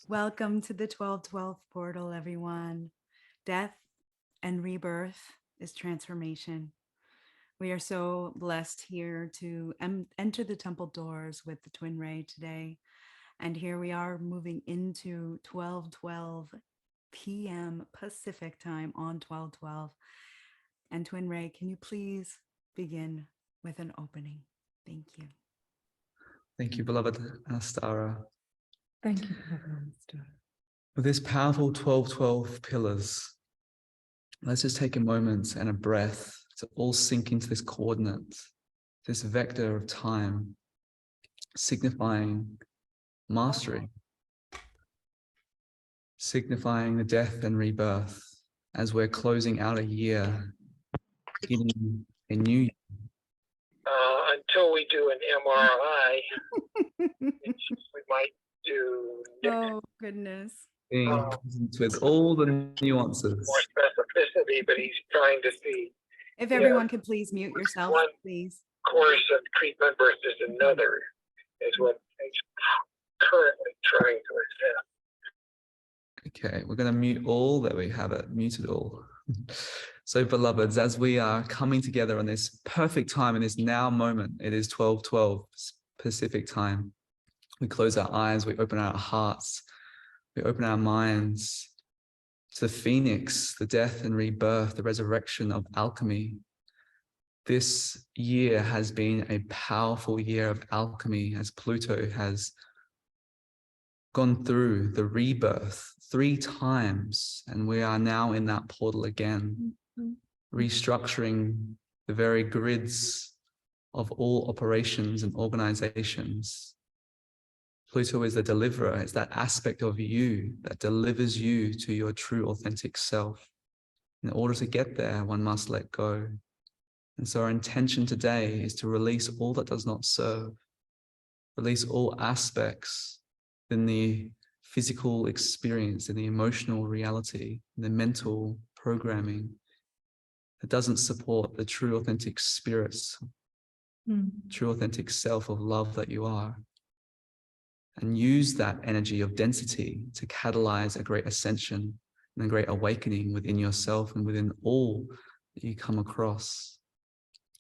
Welcome to the 1212 portal, everyone. Death and rebirth is transformation. We are so blessed here to enter the temple doors with the Twin Ray today. And here we are moving into 1212 p.m. Pacific time on 1212. And Twin Ray, can you please begin with an opening? Thank you. Thank you, beloved Anistara. Thank you, beloved Anistara. With this powerful 1212 pillars, let's just take a moment and a breath to all sink into this coordinate, this vector of time, signifying mastery, signifying the death and rebirth as we're closing out a year, beginning a new year. Until we do an MRI, we might do Oh, goodness. Being present with all the nuances. more specificity, but he's trying to see If everyone could please mute yourself, one please. course of treatment versus another is what he's currently trying to assess. Okay, we're going to mute all. There we have it, muted all. So, beloveds, as we are coming together on this perfect time in this now moment, it is 12:12 Pacific time. We close our eyes, we open our hearts, we open our minds to the phoenix, the death and rebirth, the resurrection of alchemy. This year has been a powerful year of alchemy as Pluto has gone through the rebirth 3 times, and we are now in that portal again, restructuring the very grids of all operations and organizations. Pluto is the deliverer. It's that aspect of you that delivers you to your true authentic self. In order to get there, one must let go. And so our intention today is to release all that does not serve, release all aspects in the physical experience, in the emotional reality, in the mental programming that doesn't support the true authentic spirits, true authentic self of love that you are. And use that energy of density to catalyze a great ascension and a great awakening within yourself and within all that you come across,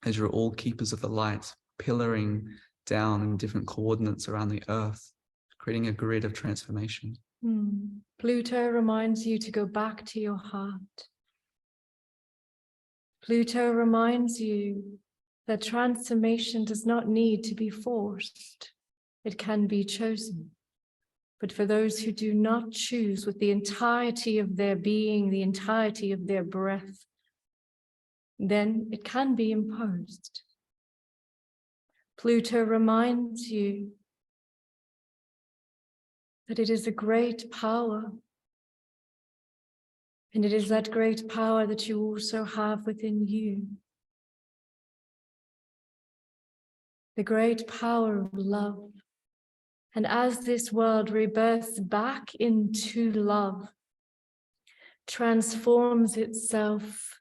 as you're all keepers of the light, pillaring down in different coordinates around the earth, creating a grid of transformation. Pluto reminds you to go back to your heart. Pluto reminds you that transformation does not need to be forced. It can be chosen. But for those who do not choose with the entirety of their being, the entirety of their breath, then it can be imposed. Pluto reminds you that it is a great power. And it is that great power that you also have within you. The great power of love. And as this world rebirths back into love, transforms itself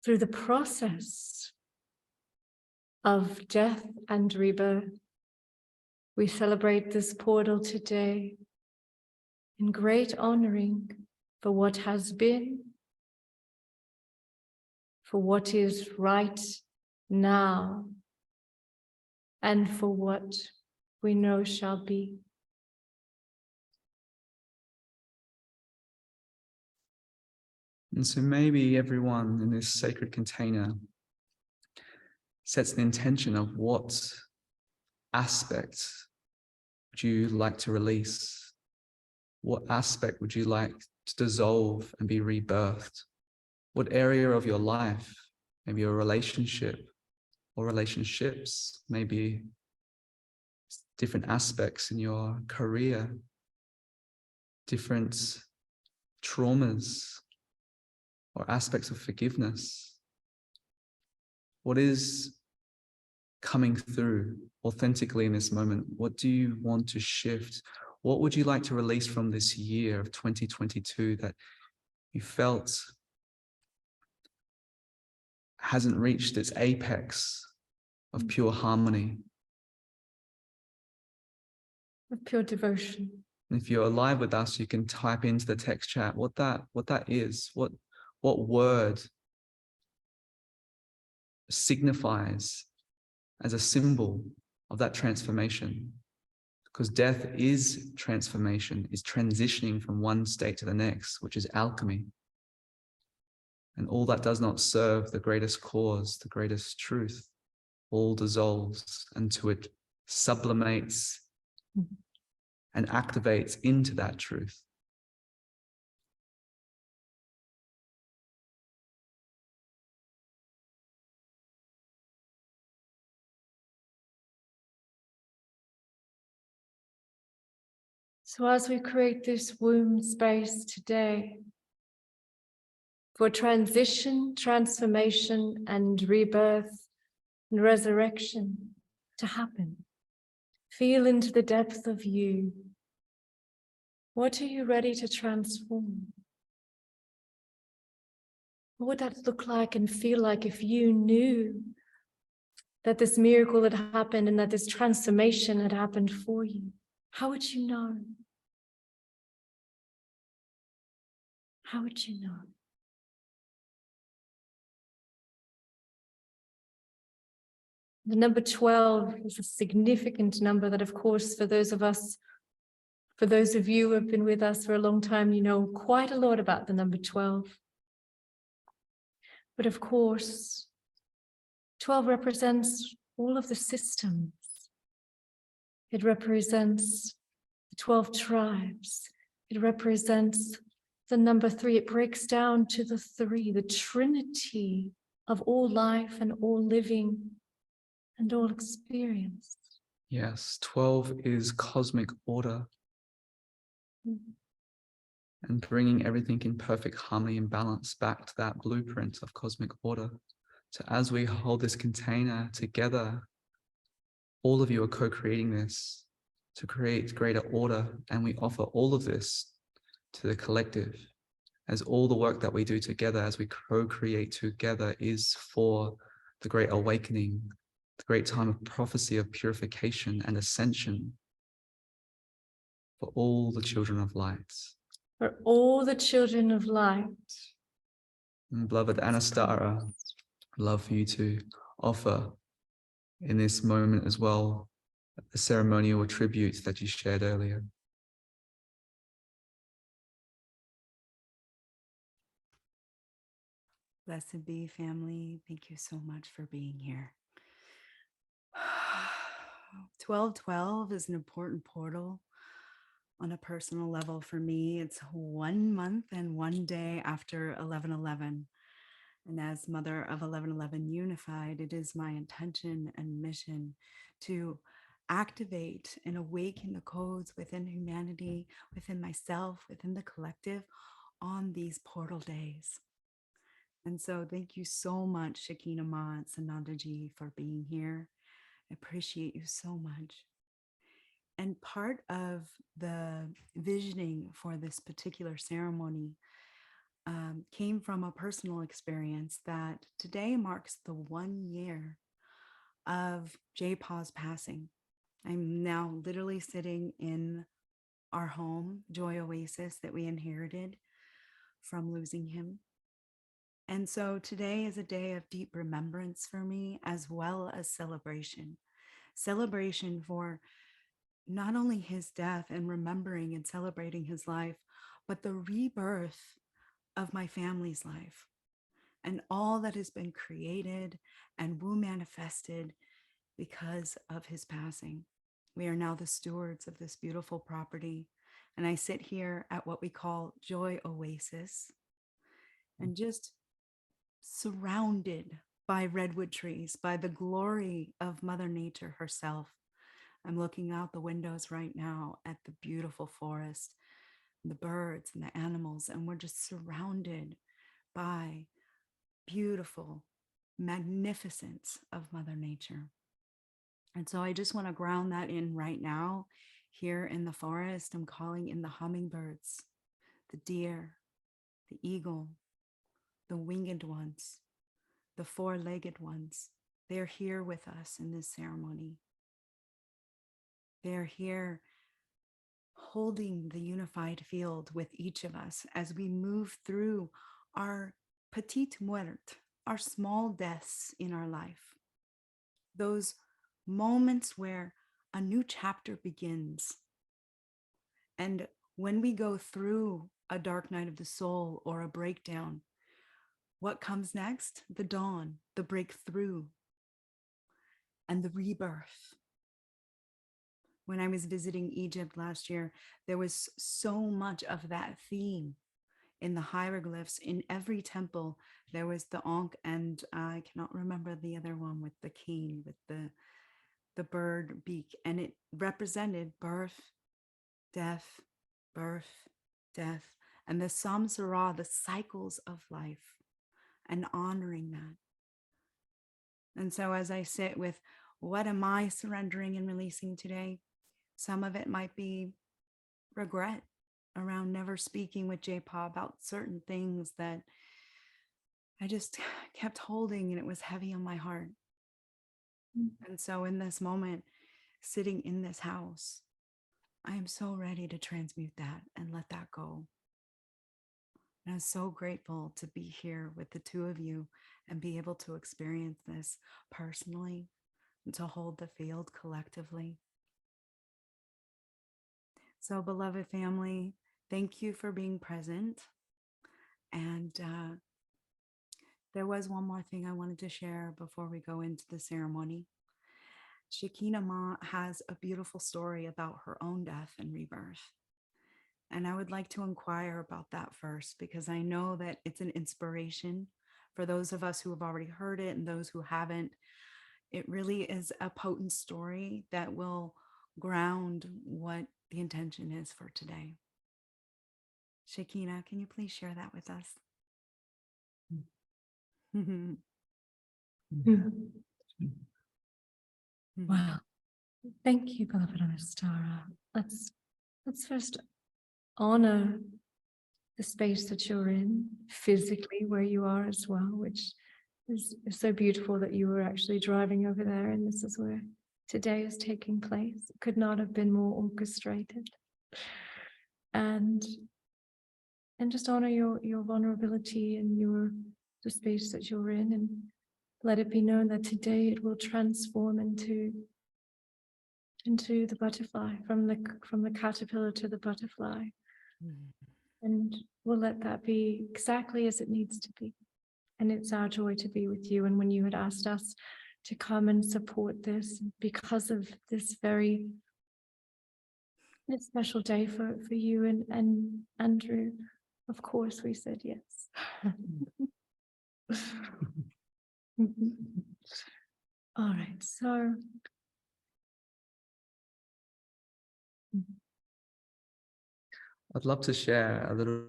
through the process of death and rebirth, we celebrate this portal today in great honoring for what has been, for what is right now, and for what we know shall be. And so maybe everyone in this sacred container sets the intention of what aspect would you like to release? What aspect would you like to dissolve and be rebirthed? What area of your life, maybe a relationship or relationships, maybe different aspects in your career, different traumas or aspects of forgiveness. What is coming through authentically in this moment? What do you want to shift? What would you like to release from this year of 2022 that you felt hasn't reached its apex of pure harmony? of pure devotion. And if you're alive with us, you can type into the text chat what that is, what word signifies as a symbol of that transformation. Because death is transformation, is transitioning from one state to the next, which is alchemy. And all that does not serve the greatest cause, the greatest truth, all dissolves until it sublimates and activates into that truth. So as we create this womb space today for transition, transformation, and rebirth and resurrection to happen, feel into the depth of you. What are you ready to transform? What would that look like and feel like if you knew that this miracle had happened and that this transformation had happened for you? How would you know? How would you know? The number 12 is a significant number that, of course, for those of you who have been with us for a long time, you know quite a lot about the number 12. But of course, 12 represents all of the systems. It represents the 12 tribes. It represents the number 3. It breaks down to the 3, the trinity of all life and all living and all experience. Yes, 12 is cosmic order. And bringing everything in perfect harmony and balance back to that blueprint of cosmic order. So as we hold this container together, all of you are co-creating this to create greater order, and we offer all of this to the collective, as all the work that we do together as we co-create together is for the great awakening, the great time of prophecy of purification and ascension for all the children of light. For all the children of light. And beloved Anistara, love for you to offer in this moment as well the ceremonial tributes that you shared earlier. Blessed be, family. Thank you so much for being here. 1212 is an important portal on a personal level for me. It's 1 month and 1 day after 1111. And as Mother of 1111 Unified, it is my intention and mission to activate and awaken the codes within humanity, within myself, within the collective on these portal days. And so thank you so much, Shekinah Ma and Sanandaji, for being here. I appreciate you so much. And part of the visioning for this particular ceremony came from a personal experience that today marks the 1 year of J. Pa's passing. I'm now literally sitting in our home, Joy Oasis, that we inherited from losing him. And so today is a day of deep remembrance for me, as well as celebration. Celebration for not only his death and remembering and celebrating his life, but the rebirth of my family's life and all that has been created and womb manifested because of his passing. We are now the stewards of this beautiful property. And I sit here at what we call Joy Oasis and just surrounded by redwood trees, by the glory of Mother Nature herself. I'm looking out the windows right now at the beautiful forest, the birds and the animals, and we're just surrounded by beautiful magnificence of Mother Nature. And so I just want to ground that in right now. Here in the forest, I'm calling in the hummingbirds, the deer, the eagle, the winged ones, the four-legged ones. They're here with us in this ceremony. They're here holding the unified field with each of us as we move through our petite muerte, our small deaths in our life. Those moments where a new chapter begins. And when we go through a dark night of the soul or a breakdown, what comes next? The dawn, the breakthrough, and the rebirth. When I was visiting Egypt last year, there was so much of that theme in the hieroglyphs. In every temple, there was the Ankh, and I cannot remember the other one with the cane, with the bird beak, and it represented birth, death, and the samsara, the cycles of life, and honoring that. And so as I sit with what am I surrendering and releasing today, some of it might be regret around never speaking with J-Pa about certain things that I just kept holding, and it was heavy on my heart. And so in this moment, sitting in this house, I am so ready to transmute that and let that go. And I'm so grateful to be here with the two of you and be able to experience this personally and to hold the field collectively. So, beloved family, thank you for being present. And there was one more thing I wanted to share before we go into the ceremony. Shekinah Ma has a beautiful story about her own death and rebirth. And I would like to inquire about that first, because I know that it's an inspiration for those of us who have already heard it and those who haven't. It really is a potent story that will ground what the intention is for today. Shekinah, can you please share that with us? Wow. Thank you, beloved Anistara. Let's first honor the space that you're in, physically where you are as well, which is so beautiful that you were actually driving over there, and this is where today is taking place. It could not have been more orchestrated. And just honor your vulnerability and the space that you're in, and let it be known that today it will transform into the butterfly, from the caterpillar to the butterfly. And we'll let that be exactly as it needs to be. And it's our joy to be with you. And when you had asked us to come and support this because of this special day for you and Andrew, of course we said yes. All right, so I'd love to share a little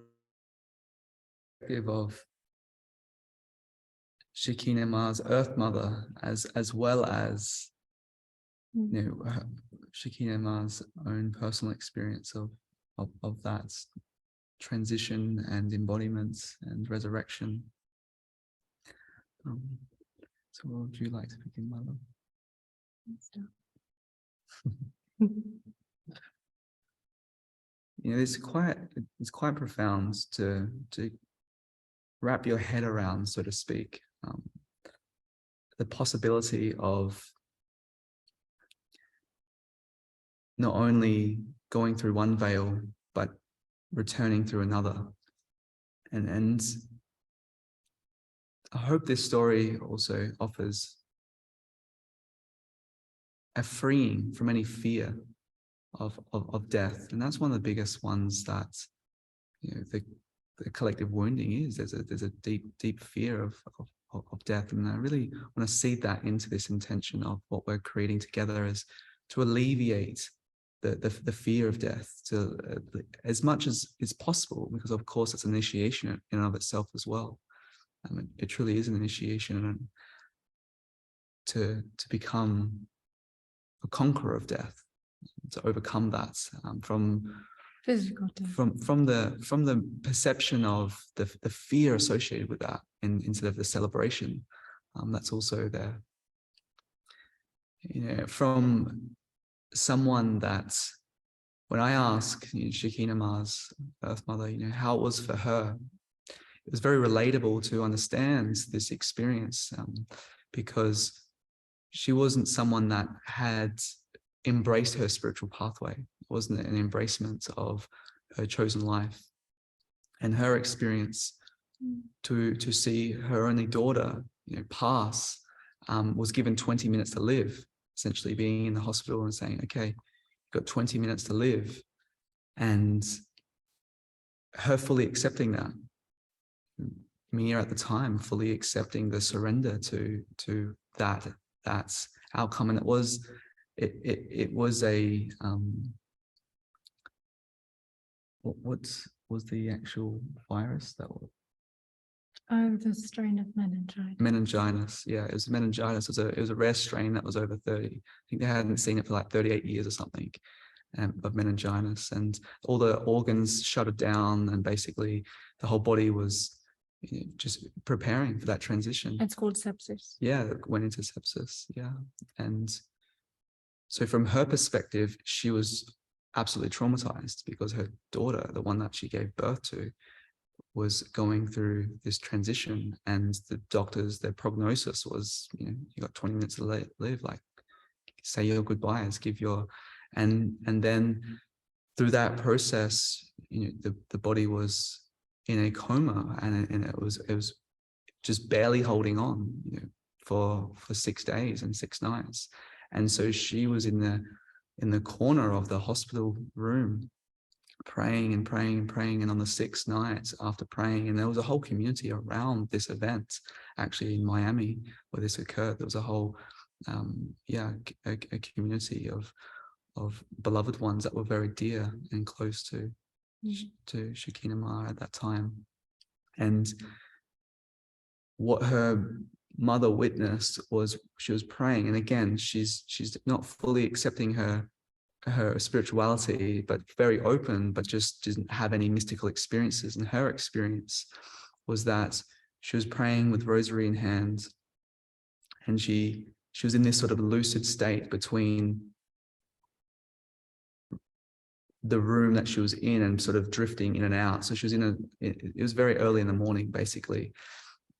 perspective of Shekinah Ma's Earth Mother, as well as Shekinah Ma's own personal experience of that transition and embodiment and resurrection. So would you like to begin, my love? It's quite profound to wrap your head around, so to speak, the possibility of not only going through one veil, but returning through another. And I hope this story also offers a freeing from any fear of death. And that's one of the biggest ones that the collective wounding is. There's a deep fear of death. And I really want to seed that into this intention of what we're creating together, is to alleviate the fear of death to as much as is possible, because of course it's an initiation in and of itself as well. It truly is an initiation to become a conqueror of death, to overcome that from physical death, from the perception of the fear associated with that, instead of the celebration that's also there. From someone that when I ask Shekinah Ma's Earth Mother, how it was for her, it was very relatable to understand this experience, because she wasn't someone that had embraced her spiritual pathway. It wasn't an embracement of her chosen life. And her experience to see her only daughter pass, was given 20 minutes to live, essentially being in the hospital and saying, okay, you've got 20 minutes to live. And her fully accepting that, Mia at the time fully accepting the surrender to that outcome. And it was a what was the actual virus that was? Oh, the strain of meningitis. Meningitis. Yeah, it was meningitis. It was a rare strain that was over 30. I think they hadn't seen it for like 38 years or something, of meningitis, and all the organs shuttered down, and basically the whole body was just preparing for that transition. It's called sepsis. Yeah, it went into sepsis. Yeah. And so from her perspective, she was absolutely traumatized because her daughter, the one that she gave birth to, was going through this transition, and the doctors, their prognosis was, you got 20 minutes to live, like say your goodbyes, give your, and then through that process, the body was in a coma, and it was just barely holding on, for 6 days and 6 nights. And so she was in the corner of the hospital room, praying and praying and praying. And on the 6th night after praying, and there was a whole community around this event, actually in Miami where this occurred. There was a whole, a community of beloved ones that were very dear and close to Shekinah Ma at that time. And what her mother witnessed was she was praying, and again, she's not fully accepting her spirituality, but very open, but just didn't have any mystical experiences. And her experience was that she was praying with rosary in hand, and she was in this sort of lucid state between the room that she was in and sort of drifting in and out. So she was it was very early in the morning, basically.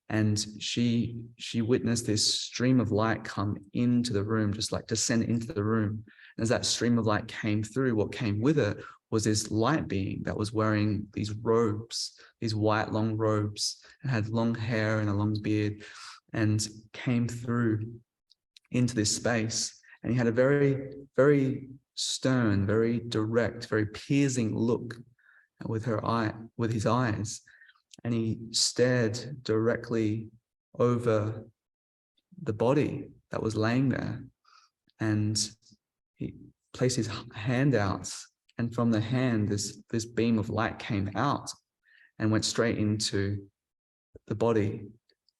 And she witnessed this stream of light come into the room, just like descend into the room. And as that stream of light came through, what came with it was this light being that was wearing these robes, these white long robes, and had long hair and a long beard, and came through into this space. And he had a very, very stern, very direct, very piercing look with his eyes. And he stared directly over the body that was laying there. And he placed his hand out, and from the hand, this beam of light came out and went straight into the body.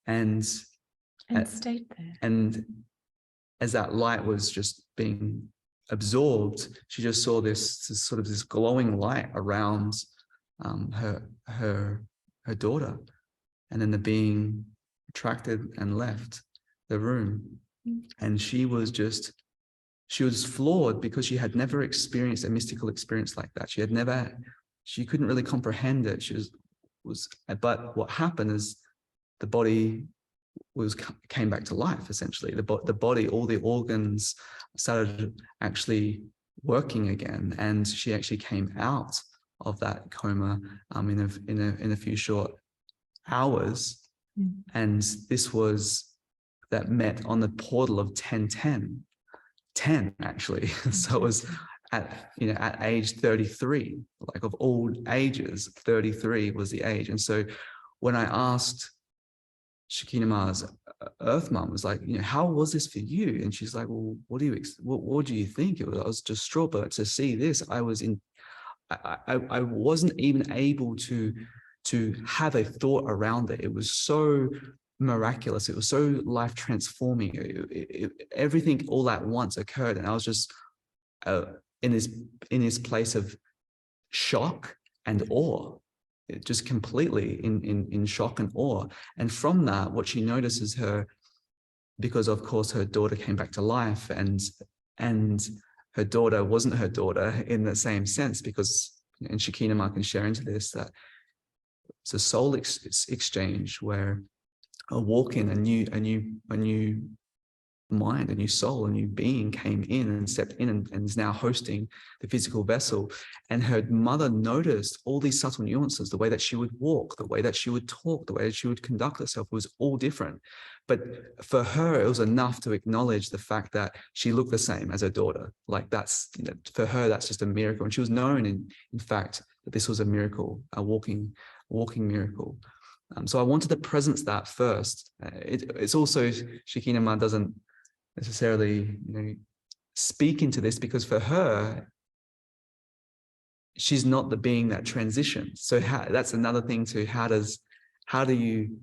And stayed there. And as that light was just being absorbed, she just saw this glowing light around her daughter. And then the being retracted and left the room. And she was floored, because she had never experienced a mystical experience like that. She couldn't really comprehend it. But what happened is the body came back to life, essentially. The body, all the organs started actually working again. And she actually came out of that coma in a few short hours. And this was that met on the portal of 10 actually. So it was at age 33, like of all ages, 33 was the age. And so when I asked Shekinah Ma's Earth Mom, was like, how was this for you? And she's like, well, what do you think? I was distraught, but to see this, I wasn't even able to have a thought around it. It was so miraculous. It was so life transforming. Everything all at once occurred, and I was just in this place of shock and awe. Just completely in shock and awe. And from that, what she notices because of course her daughter came back to life, and her daughter wasn't her daughter in the same sense, because, and Shekinah Ma can share into this, that it's a soul exchange where a walk in, a new mind, a new soul, a new being came in and stepped in and is now hosting the physical vessel. And her mother noticed all these subtle nuances, the way that she would walk, the way that she would talk, the way that she would conduct herself was all different. But for her, it was enough to acknowledge the fact that she looked the same as her daughter. Like that's, you know, for her, that's just a miracle. And she was known in fact that this was a miracle, a walking miracle. So I wanted to presence that first. It's also, Shekinah Ma doesn't necessarily, you know, speak into this, because for her, she's not the being that transitions. So that's another thing too. How do you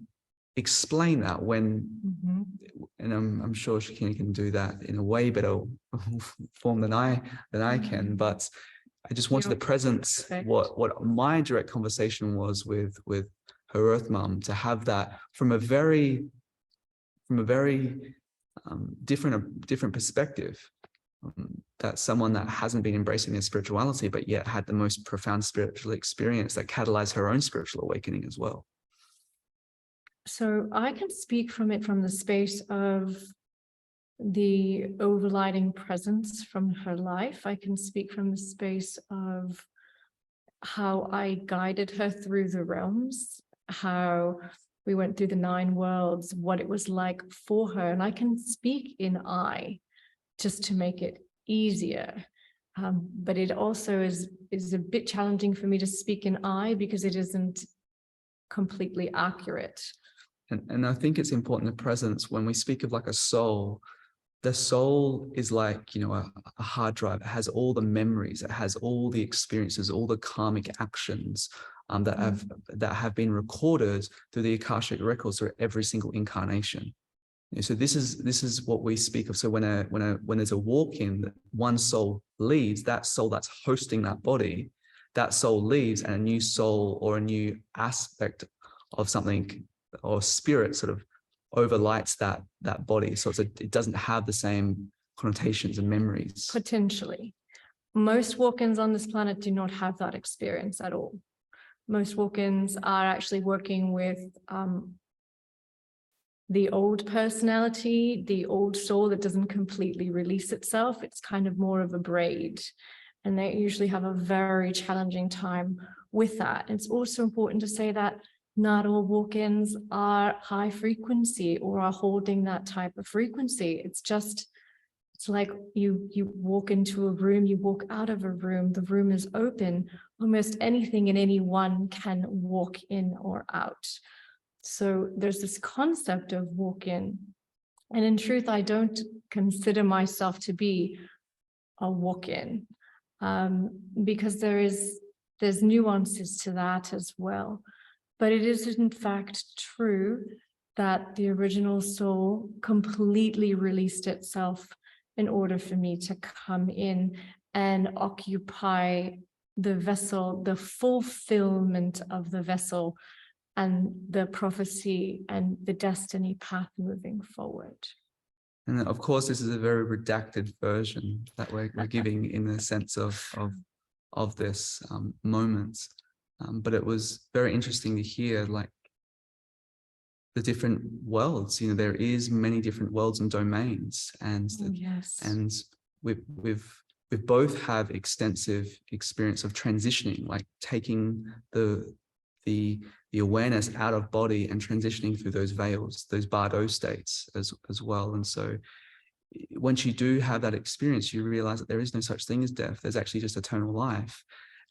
explain that when, and I'm sure Shekinah can do that in a way better form than I can, but I just wanted to presence what my direct conversation was with her earth mum, to have that from a very different perspective, that someone that hasn't been embracing their spirituality, but yet had the most profound spiritual experience that catalyzed her own spiritual awakening as well. So I can speak from the space of the overriding presence from her life. I can speak from the space of how I guided her through the realms, how we went through the 9 worlds, what it was like for her. And I can speak in I just to make it easier. But it also is a bit challenging for me to speak in I, because it isn't completely accurate. And I think it's important to presence when we speak of like a soul. The soul is like, you know, a hard drive. It has all the memories, it has all the experiences, all the karmic actions that have been recorded through the Akashic records through every single incarnation. So this is what we speak of. So when there's a walk-in, one soul leaves, that soul that's hosting that body, that soul leaves, and a new soul or a new aspect of something or spirit sort of overlights that body. So it doesn't have the same connotations and memories. Potentially. Most walk-ins on this planet do not have that experience at all. Most walk-ins are actually working with the old personality, the old soul that doesn't completely release itself. It's kind of more of a braid. And they usually have a very challenging time with that. It's also important to say that not all walk-ins are high frequency or are holding that type of frequency. It's like you walk into a room, you walk out of a room, the room is open. Almost anything and anyone can walk in or out. So there's this concept of walk-in. And in truth, I don't consider myself to be a walk-in, because there's nuances to that as well. But it is in fact true that the original soul completely released itself in order for me to come in and occupy the vessel, the fulfillment of the vessel and the prophecy and the destiny path moving forward. And of course, this is a very redacted version that we're giving in the sense of this moment. But it was very interesting to hear like the different worlds. You know, there is many different worlds and domains, and Yes. and we both have extensive experience of transitioning, like taking the awareness out of body and transitioning through those veils, those bardo states as well. And so once you do have that experience, you realize that there is no such thing as death. There's actually just eternal life.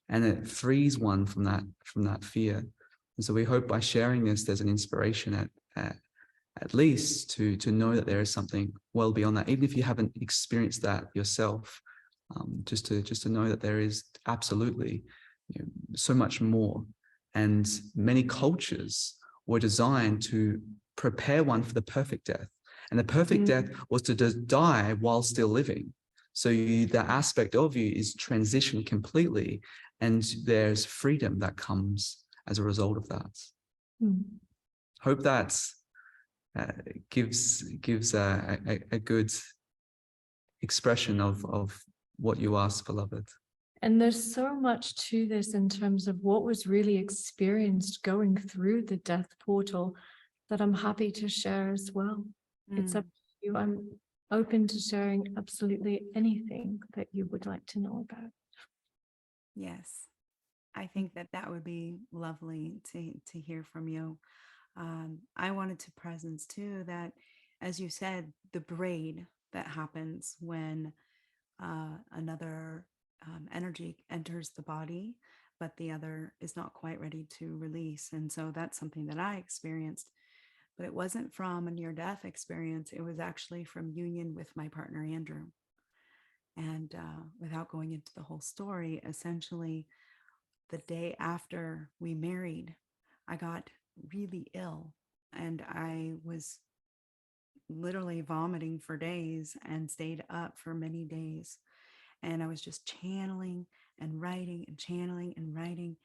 And it frees one from that fear. And so we hope by sharing this, there's an inspiration at least to know that there is something well beyond that, even if you haven't experienced that yourself, just to know that there is absolutely, you know, so much more. And many cultures were designed to prepare one for the perfect death. And the perfect death was to just die while still living. So the aspect of you is transition completely, and there's freedom that comes as a result of that. Hope that gives a good expression of what you asked, beloved. And there's so much to this in terms of what was really experienced going through the death portal that I'm happy to share as well. It's up to you. I'm open to sharing absolutely anything that you would like to know about. Yes, I think that that would be lovely to hear from you. I wanted to presence too that, as you said, the braid that happens when another energy enters the body, but the other is not quite ready to release. And so that's something that I experienced, but it wasn't from a near death experience. It was actually from union with my partner, Andrew. And without going into the whole story, essentially, the day after we married, I got really ill and I was literally vomiting for days and stayed up for many days. And I was just channeling and writing and channeling and writing.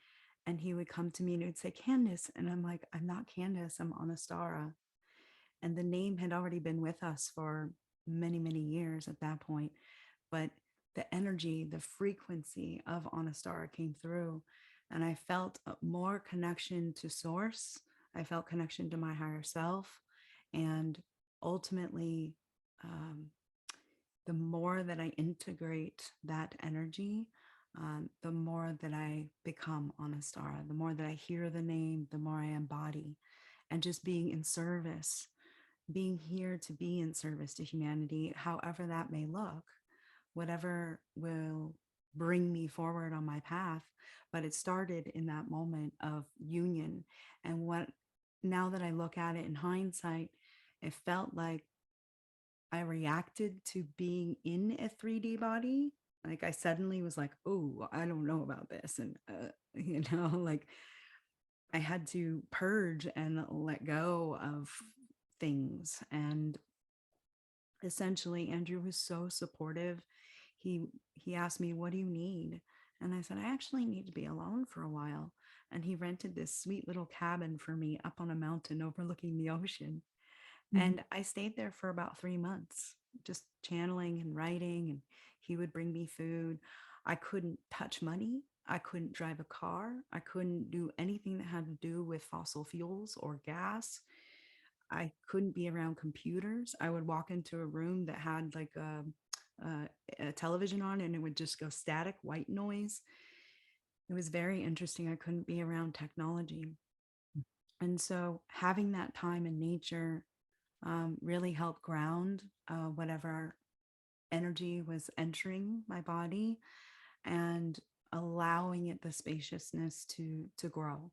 And he would come to me and he would say, Candace. And I'm like, I'm not Candace, I'm Anistara. And the name had already been with us for many, many years at that point. But the energy, the frequency of Anistara came through. And I felt more connection to source. I felt connection to my higher self. And ultimately, the more that I integrate that energy, the more that I become Anistara, the more that I hear the name, the more I embody. And just being in service, being here to be in service to humanity, however that may look, whatever will bring me forward on my path. But it started in that moment of union. And what, now that I look at it in hindsight, it felt like I reacted to being in a 3D body. Like I suddenly was like, oh, I don't know about this. And, like I had to purge and let go of things. And essentially, Andrew was so supportive. He asked me, what do you need? And I said, I actually need to be alone for a while. And he rented this sweet little cabin for me up on a mountain overlooking the ocean. And I stayed there for about 3 months, just channeling and writing, and he would bring me food. I couldn't touch money. I couldn't drive a car. I couldn't do anything that had to do with fossil fuels or gas. I couldn't be around computers. I would walk into a room that had like a television on and it would just go static, white noise. It was very interesting. I couldn't be around technology. And so having that time in nature really helped ground whatever energy was entering my body and allowing it the spaciousness to grow.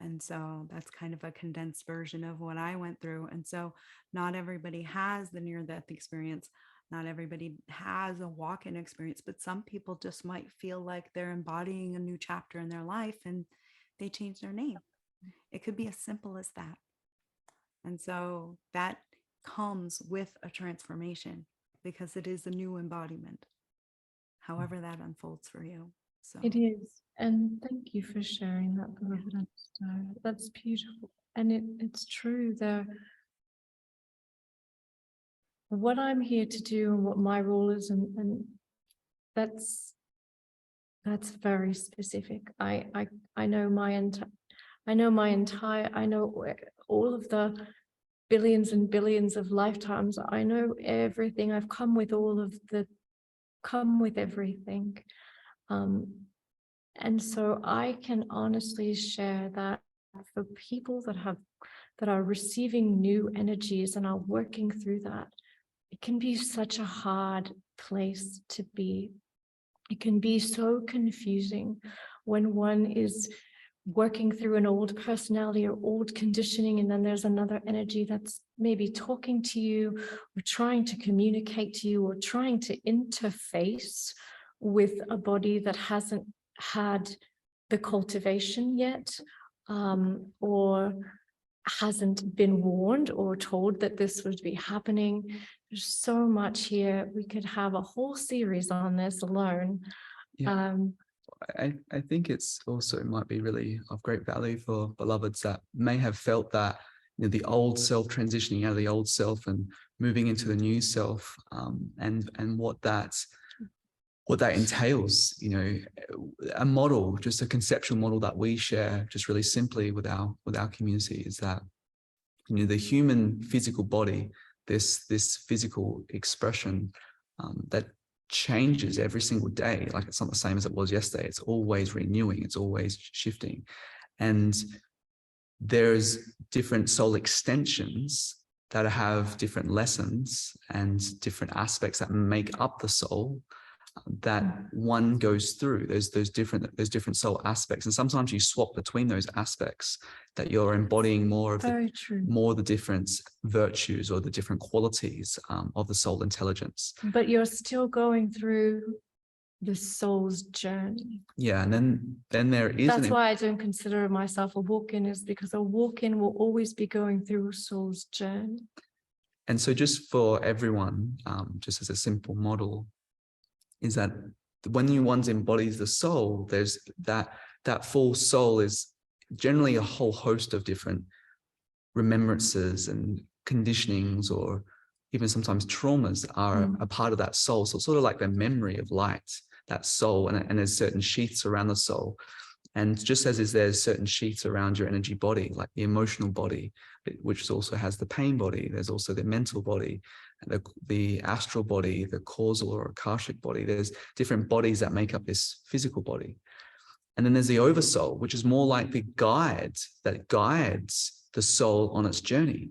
And so that's kind of a condensed version of what I went through. And so not everybody has the near death experience. Not everybody has a walk-in experience, but some people just might feel like they're embodying a new chapter in their life and they change their name. It could be as simple as that. And so that comes with a transformation because it is a new embodiment, however that unfolds for you. So It is. And thank you for sharing that, beloved Anistara. That's beautiful. And it's true. What I'm here to do and what my role is, and that's very specific. I know I know all of the billions and billions of lifetimes. I know everything. I've come with everything. And so I can honestly share that for people that are receiving new energies and are working through that, it can be such a hard place to be. It can be so confusing when one is working through an old personality or old conditioning, and then there's another energy that's maybe talking to you or trying to communicate to you or trying to interface with a body that hasn't had the cultivation yet, or hasn't been warned or told that this would be happening. There's so much here. We could have a whole series on this alone. Yeah. I think it's also might be really of great value for beloveds that may have felt that, the old self transitioning out of the old self and moving into the new self, and what that what that entails, a model, just a conceptual model that we share just really simply with our community is that, the human physical body, this physical expression that changes every single day. Like, it's not the same as it was yesterday. It's always renewing. It's always shifting. And there's different soul extensions that have different lessons and different aspects that make up the soul that one goes through. There's different soul aspects, and sometimes you swap between those aspects, that you're embodying more of the different virtues or the different qualities of the soul intelligence. But you're still going through the soul's journey. Yeah, and then there is. That's why I don't consider myself a walk-in, is because a walk-in will always be going through a soul's journey. And so, just for everyone, just as a simple model, is that when one embodies the soul, there's that full soul is generally a whole host of different remembrances and conditionings, or even sometimes traumas are a part of that soul. So it's sort of like the memory of light, that soul, and there's certain sheaths around the soul. And just as there's certain sheaths around your energy body, like the emotional body, which also has the pain body, there's also the mental body, the astral body, the causal or akashic body. There's different bodies that make up this physical body. And then there's the oversoul, which is more like the guide that guides the soul on its journey.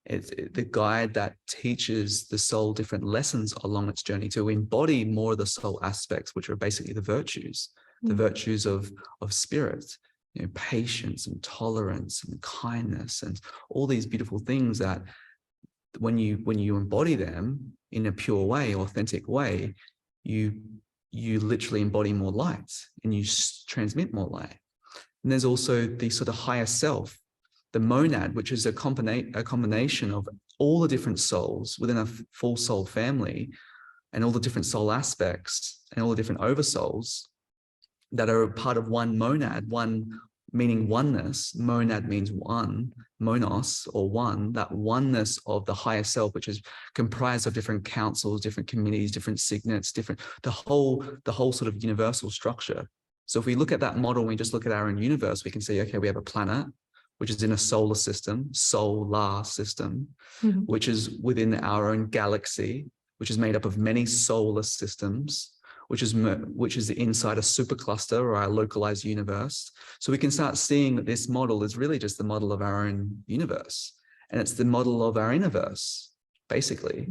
It's the guide that teaches the soul different lessons along its journey to embody more of the soul aspects, which are basically the virtues of spirit, patience and tolerance and kindness, and all these beautiful things that when you embody them in a pure way, authentic way, you literally embody more light and you transmit more light. And there's also the sort of higher self, the monad, which is a combination of all the different souls within a full soul family, and all the different soul aspects and all the different oversouls that are a part of one monad, one meaning oneness. Monad means one, monos, or one, that oneness of the higher self, which is comprised of different councils, different committees, different signets, the whole sort of universal structure. So if we look at that model, we just look at our own universe, we can see, okay, we have a planet, which is in a solar system, which is within our own galaxy, which is made up of many solar systems, which is inside a supercluster or our localized universe. So we can start seeing that this model is really just the model of our own universe, and it's the model of our innerverse, basically.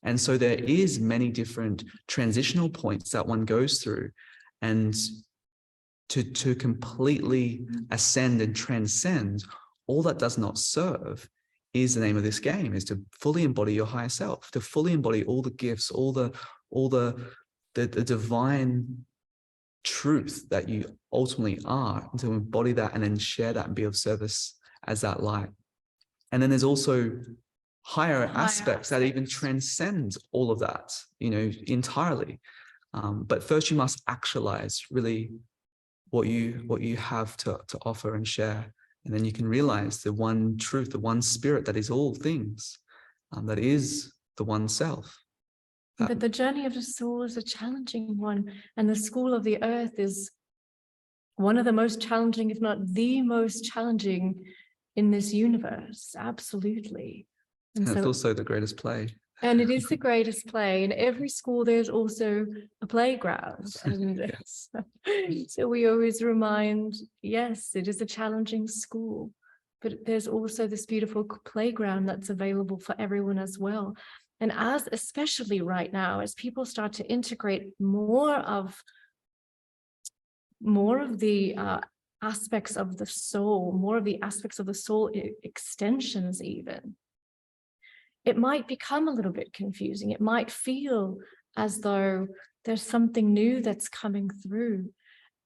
And so there is many different transitional points that one goes through, and to completely ascend and transcend, all that does not serve is the name of this game, is to fully embody your higher self, to fully embody all the gifts, all the divine truth that you ultimately are, and to embody that and then share that and be of service as that light. And then there's also higher aspects that even transcend all of that, entirely. But first you must actualize really what you have to offer and share. And then you can realize the one truth, the one spirit that is all things, that is the one self. But the journey of the soul is a challenging one. And the school of the earth is one of the most challenging, if not the most challenging in this universe. Absolutely. And it's also the greatest play. And it is the greatest play. In every school, there's also a playground. And Yes. so we always remind, yes, it is a challenging school, but there's also this beautiful playground that's available for everyone as well. And especially right now, as people start to integrate more of the aspects of the soul, more of the aspects of the soul extensions even, it might become a little bit confusing. It might feel as though there's something new that's coming through.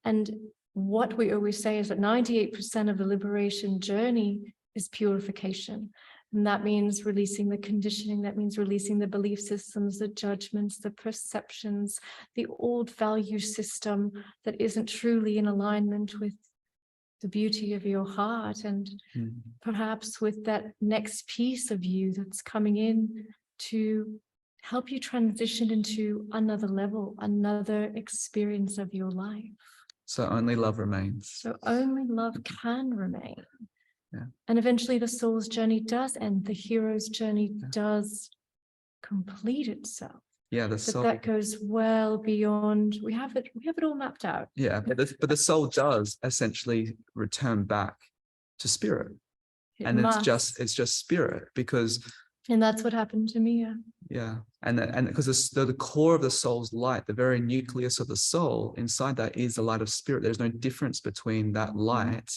And what we always say is that 98% of the liberation journey is purification. And that means releasing the conditioning, that means releasing the belief systems, the judgments, the perceptions, the old value system that isn't truly in alignment with the beauty of your heart, and perhaps with that next piece of you that's coming in to help you transition into another level, another experience of your life. So only love remains. So only love can remain. Yeah. And eventually the soul's journey does end. The hero's journey does complete itself. Yeah, the But soul. that goes well beyond. We have it all mapped out. Yeah, but the soul does essentially return back to spirit. It And must. it's just spirit, because And that's what happened to me. yeah, and because the core of the soul's light, the very nucleus of the soul, inside that is the light of spirit. There's no difference between that light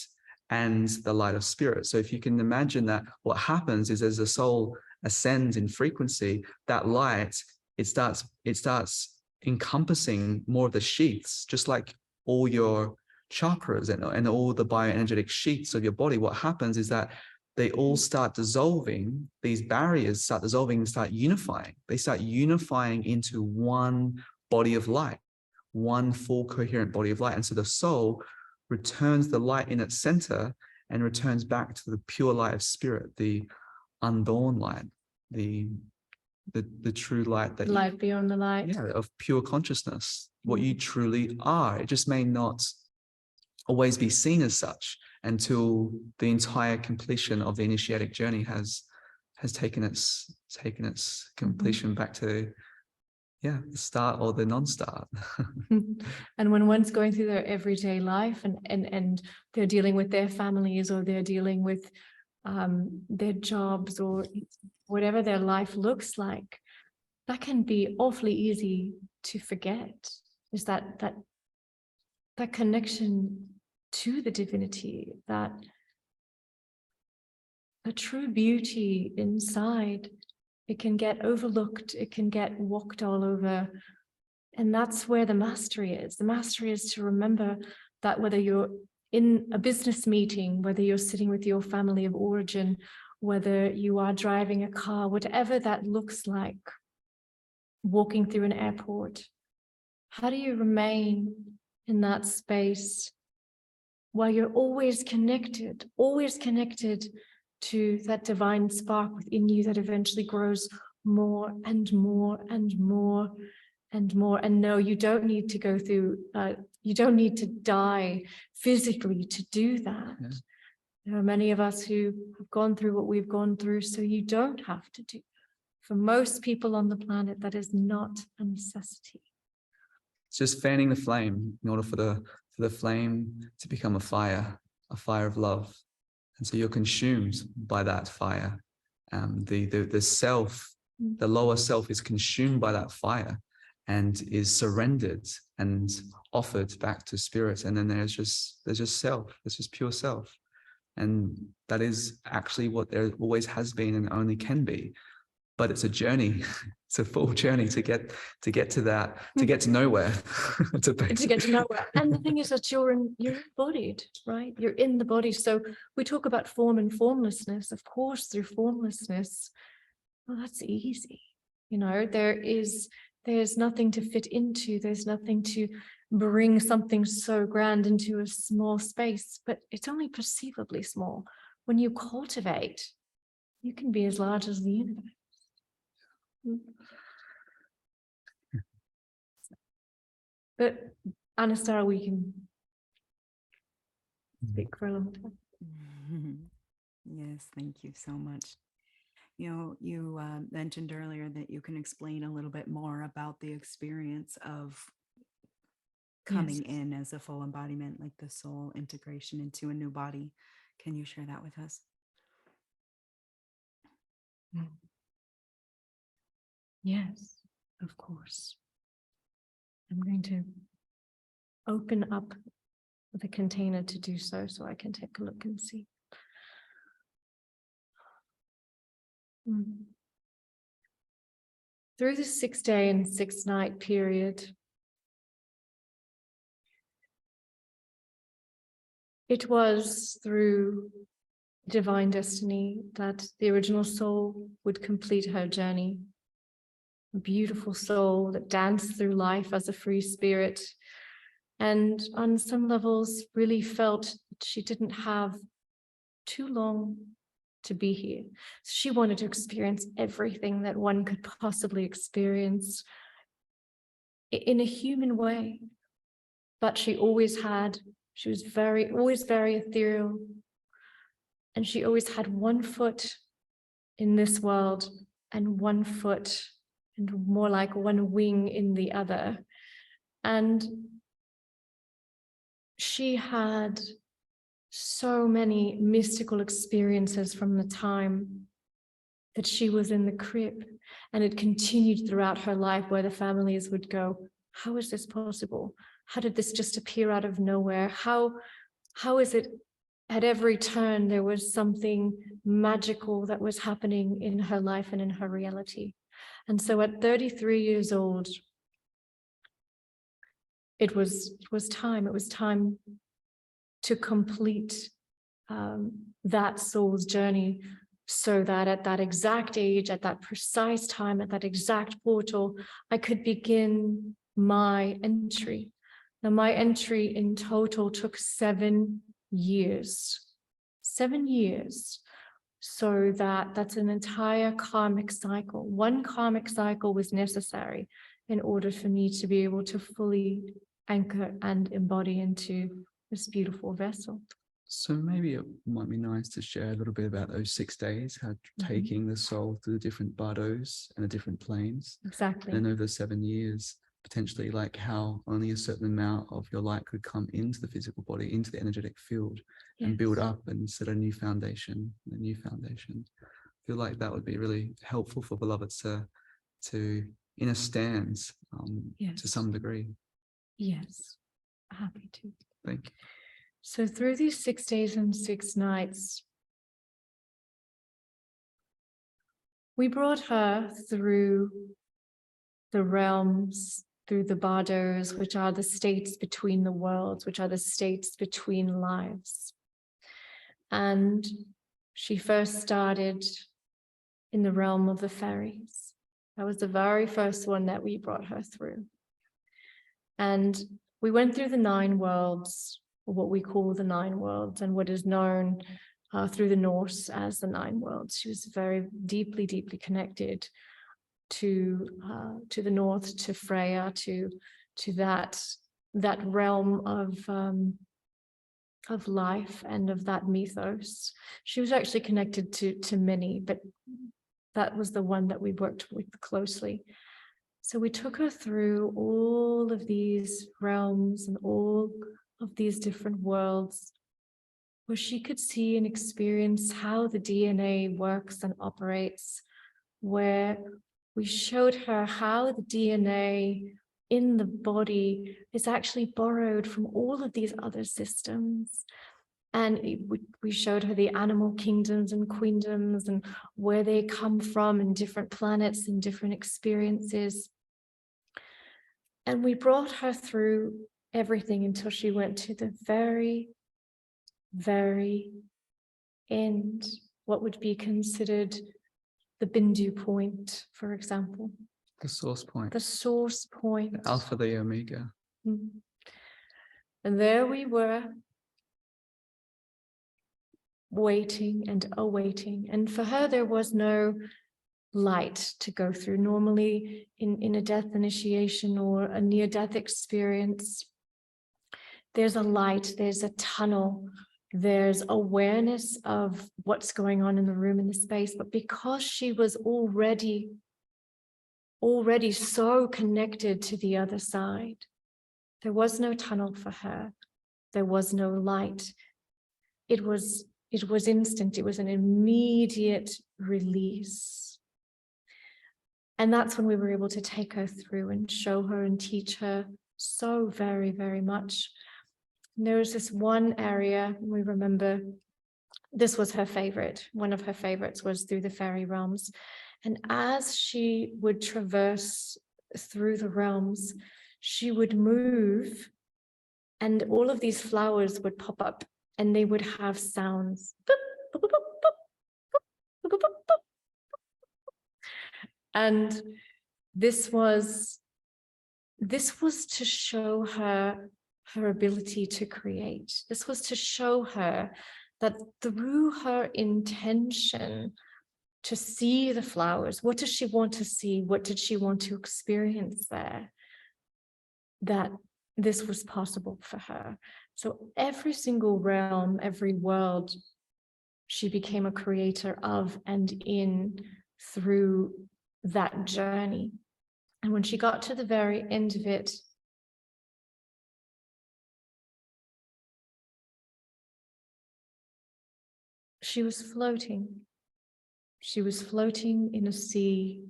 and the light of spirit. So if you can imagine that, what happens is as the soul ascends in frequency, that light, it starts encompassing more of the sheaths, just like all your chakras and all the bioenergetic sheaths of your body. What happens is that they all start dissolving, these barriers start dissolving and start unifying. They start unifying into one body of light, one full coherent body of light. And so the soul returns the light in its center and returns back to the pure light of spirit, the unborn light, the true light that Light beyond the light. Yeah, of pure consciousness, what you truly are. It just may not always be seen as such until the entire completion of the initiatic journey has taken its completion back to the start or the non-start. And when one's going through their everyday life and they're dealing with their families, or they're dealing with their jobs, or whatever their life looks like, that can be awfully easy to forget, is that connection to the divinity, that a true beauty inside. It can get overlooked, it can get walked all over. And that's where the mastery is. The mastery is to remember that whether you're in a business meeting, whether you're sitting with your family of origin, whether you are driving a car, whatever that looks like, walking through an airport, how do you remain in that space while you're always connected to that divine spark within you that eventually grows more and more and more and more. And no, you don't need to go through, you don't need to die physically to do that. Yeah. There are many of us who have gone through what we've gone through, so you don't have to do that. For most people on the planet, that is not a necessity. It's just fanning the flame in order for the flame to become a fire of love. And so you're consumed by that fire. The self, the lower self, is consumed by that fire and is surrendered and offered back to spirit. And then there's just self. There's just pure self. And that is actually what there always has been and only can be. But it's a journey. It's a full journey to get to that, to get to nowhere. to get to nowhere. And the thing is that you're embodied, right? You're in the body. So we talk about form and formlessness. Of course, through formlessness, well, that's easy. You know, there's nothing to fit into. There's nothing to bring something so grand into a small space, but it's only perceivably small. When you cultivate, you can be as large as the universe. But Anistara, we can speak for a long time. Yes, thank you so much. You know, you mentioned earlier that you can explain a little bit more about the experience of coming in as a full embodiment, like the soul integration into a new body. Can you share that with us? Yes, of course. I'm going to open up the container to do so I can take a look and see. Through the 6-day and 6-night period, it was through divine destiny that the original soul would complete her journey. A beautiful soul that danced through life as a free spirit, and on some levels really felt that she didn't have too long to be here. She wanted to experience everything that one could possibly experience in a human way. But she always was always very ethereal. And she always had one foot in this world and one foot and more like one wing in the other. And she had so many mystical experiences from the time that she was in the crib, and it continued throughout her life, where the families would go, how is this possible? How did this just appear out of nowhere? How is it at every turn there was something magical that was happening in her life and in her reality? And so at 33 years old, it was time to complete that soul's journey, so that at that exact age, at that precise time, at that exact portal, I could begin my entry. Now, my entry in total took 7 years. 7 years. So that's an entire karmic cycle. One karmic cycle was necessary in order for me to be able to fully anchor and embody into this beautiful vessel. So maybe it might be nice to share a little bit about those 6 days, how taking the soul through the different bardos and the different planes. Exactly. And over 7 years, potentially, like how only a certain amount of your light could come into the physical body, into the energetic field, and build up and set a new foundation, I feel like that would be really helpful for beloveds to in a stance to some degree. Yes, happy to. Thank you. So through these 6 days and 6 nights, we brought her through the realms, through the bardos, which are the states between the worlds, which are the states between lives. And she first started in the realm of the fairies. That was the very first one that we brought her through. And we went through the 9 worlds, or what we call the 9 worlds, and what is known through the Norse as the 9 worlds. She was very deeply, deeply connected to the north, to Freya, to that realm of life and of that mythos. She was actually connected to many, but that was the one that we worked with closely. So we took her through all of these realms and all of these different worlds, where she could see and experience how the DNA works and operates, where we showed her how the DNA in the body is actually borrowed from all of these other systems. And we showed her the animal kingdoms and queendoms and where they come from in different planets and different experiences. And we brought her through everything until she went to the very, very end, what would be considered the Bindu point, for example. The source point. The source point. The alpha, the omega. And there we were, waiting and awaiting. And for her, there was no light to go through. Normally in a death initiation or a near-death experience, there's a light, there's a tunnel, there's awareness of what's going on in the room, in the space. But because she was already so connected to the other side, there was no tunnel for her. There was no light. It was instant. It was an immediate release. And that's when we were able to take her through and show her and teach her so very, very much. And there was this one area, we remember, this was her favorite. One of her favorites was through the fairy realms. And as she would traverse through the realms, she would move and all of these flowers would pop up and they would have sounds. And this was to show her ability to create. This was to show her that through her intention to see the flowers, what does she want to see? What did she want to experience there? That this was possible for her. So every single realm, every world, she became a creator of and in through that journey. And when she got to the very end of it, she was floating. She was floating in a sea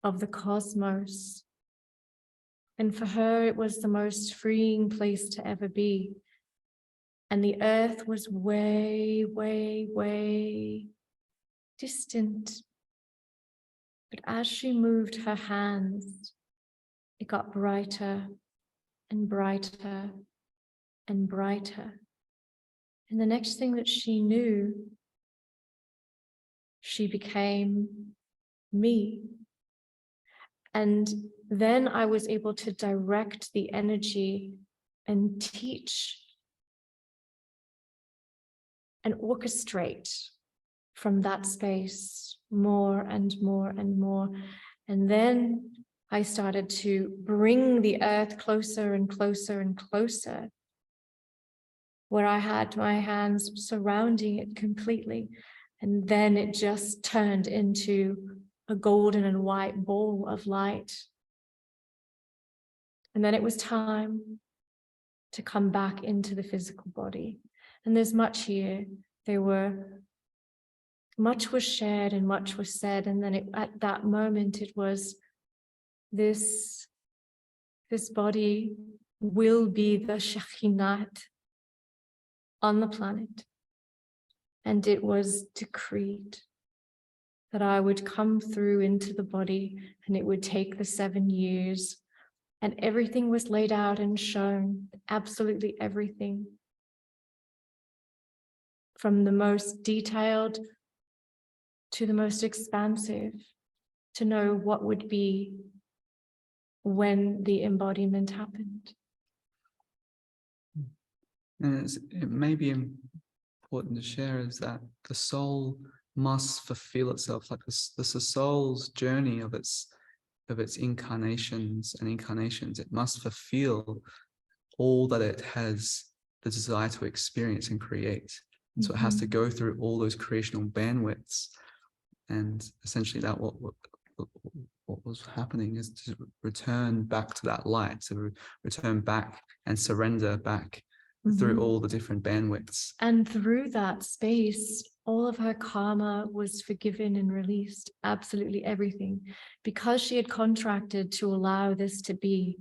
of the cosmos. And for her, it was the most freeing place to ever be. And the earth was way, way, way distant. But as she moved her hands, it got brighter and brighter and brighter. And the next thing that she knew, she became me. And then I was able to direct the energy and teach and orchestrate from that space more and more and more. And then I started to bring the earth closer and closer and closer, where I had my hands surrounding it completely. And then it just turned into a golden and white ball of light. And then it was time to come back into the physical body. And there's much here. Much was shared and much was said. And then at that moment, it was this body will be the Shekinah on the planet. And it was decreed that I would come through into the body, and it would take the 7 years, and everything was laid out and shown, absolutely everything, from the most detailed to the most expansive, to know what would be when the embodiment happened. And it may be important to share is that the soul must fulfill itself, like this the soul's journey of its incarnations. It must fulfill all that it has the desire to experience and create. And so it has to go through all those creational bandwidths. And essentially that what was happening is to return back to that light, to return back and surrender back through all the different bandwidths. And through that space, all of her karma was forgiven and released, absolutely everything, because she had contracted to allow this to be.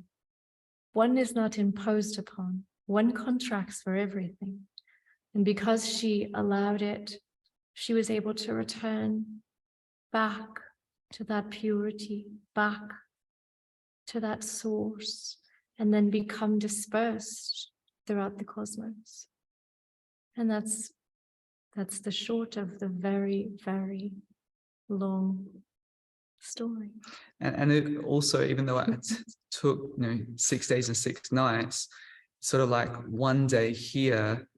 One is not imposed upon, one contracts for everything. And because she allowed it, she was able to return back to that purity, back to that source, and then become dispersed throughout the cosmos. And that's the short of the very, very long story. And it also, even though it took 6 days and 6 nights, sort of like one day here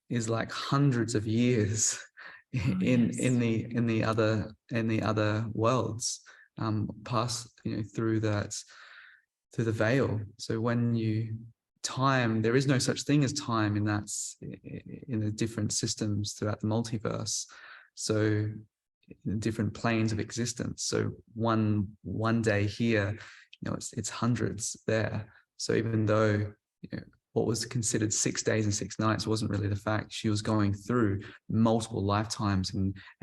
is like hundreds of years in the other worlds, past through the veil. So when time, there is no such thing as time in the different systems throughout the multiverse. So in different planes of existence. So one day here, it's hundreds there. So even though what was considered 6 days and 6 nights wasn't really the fact, she was going through multiple lifetimes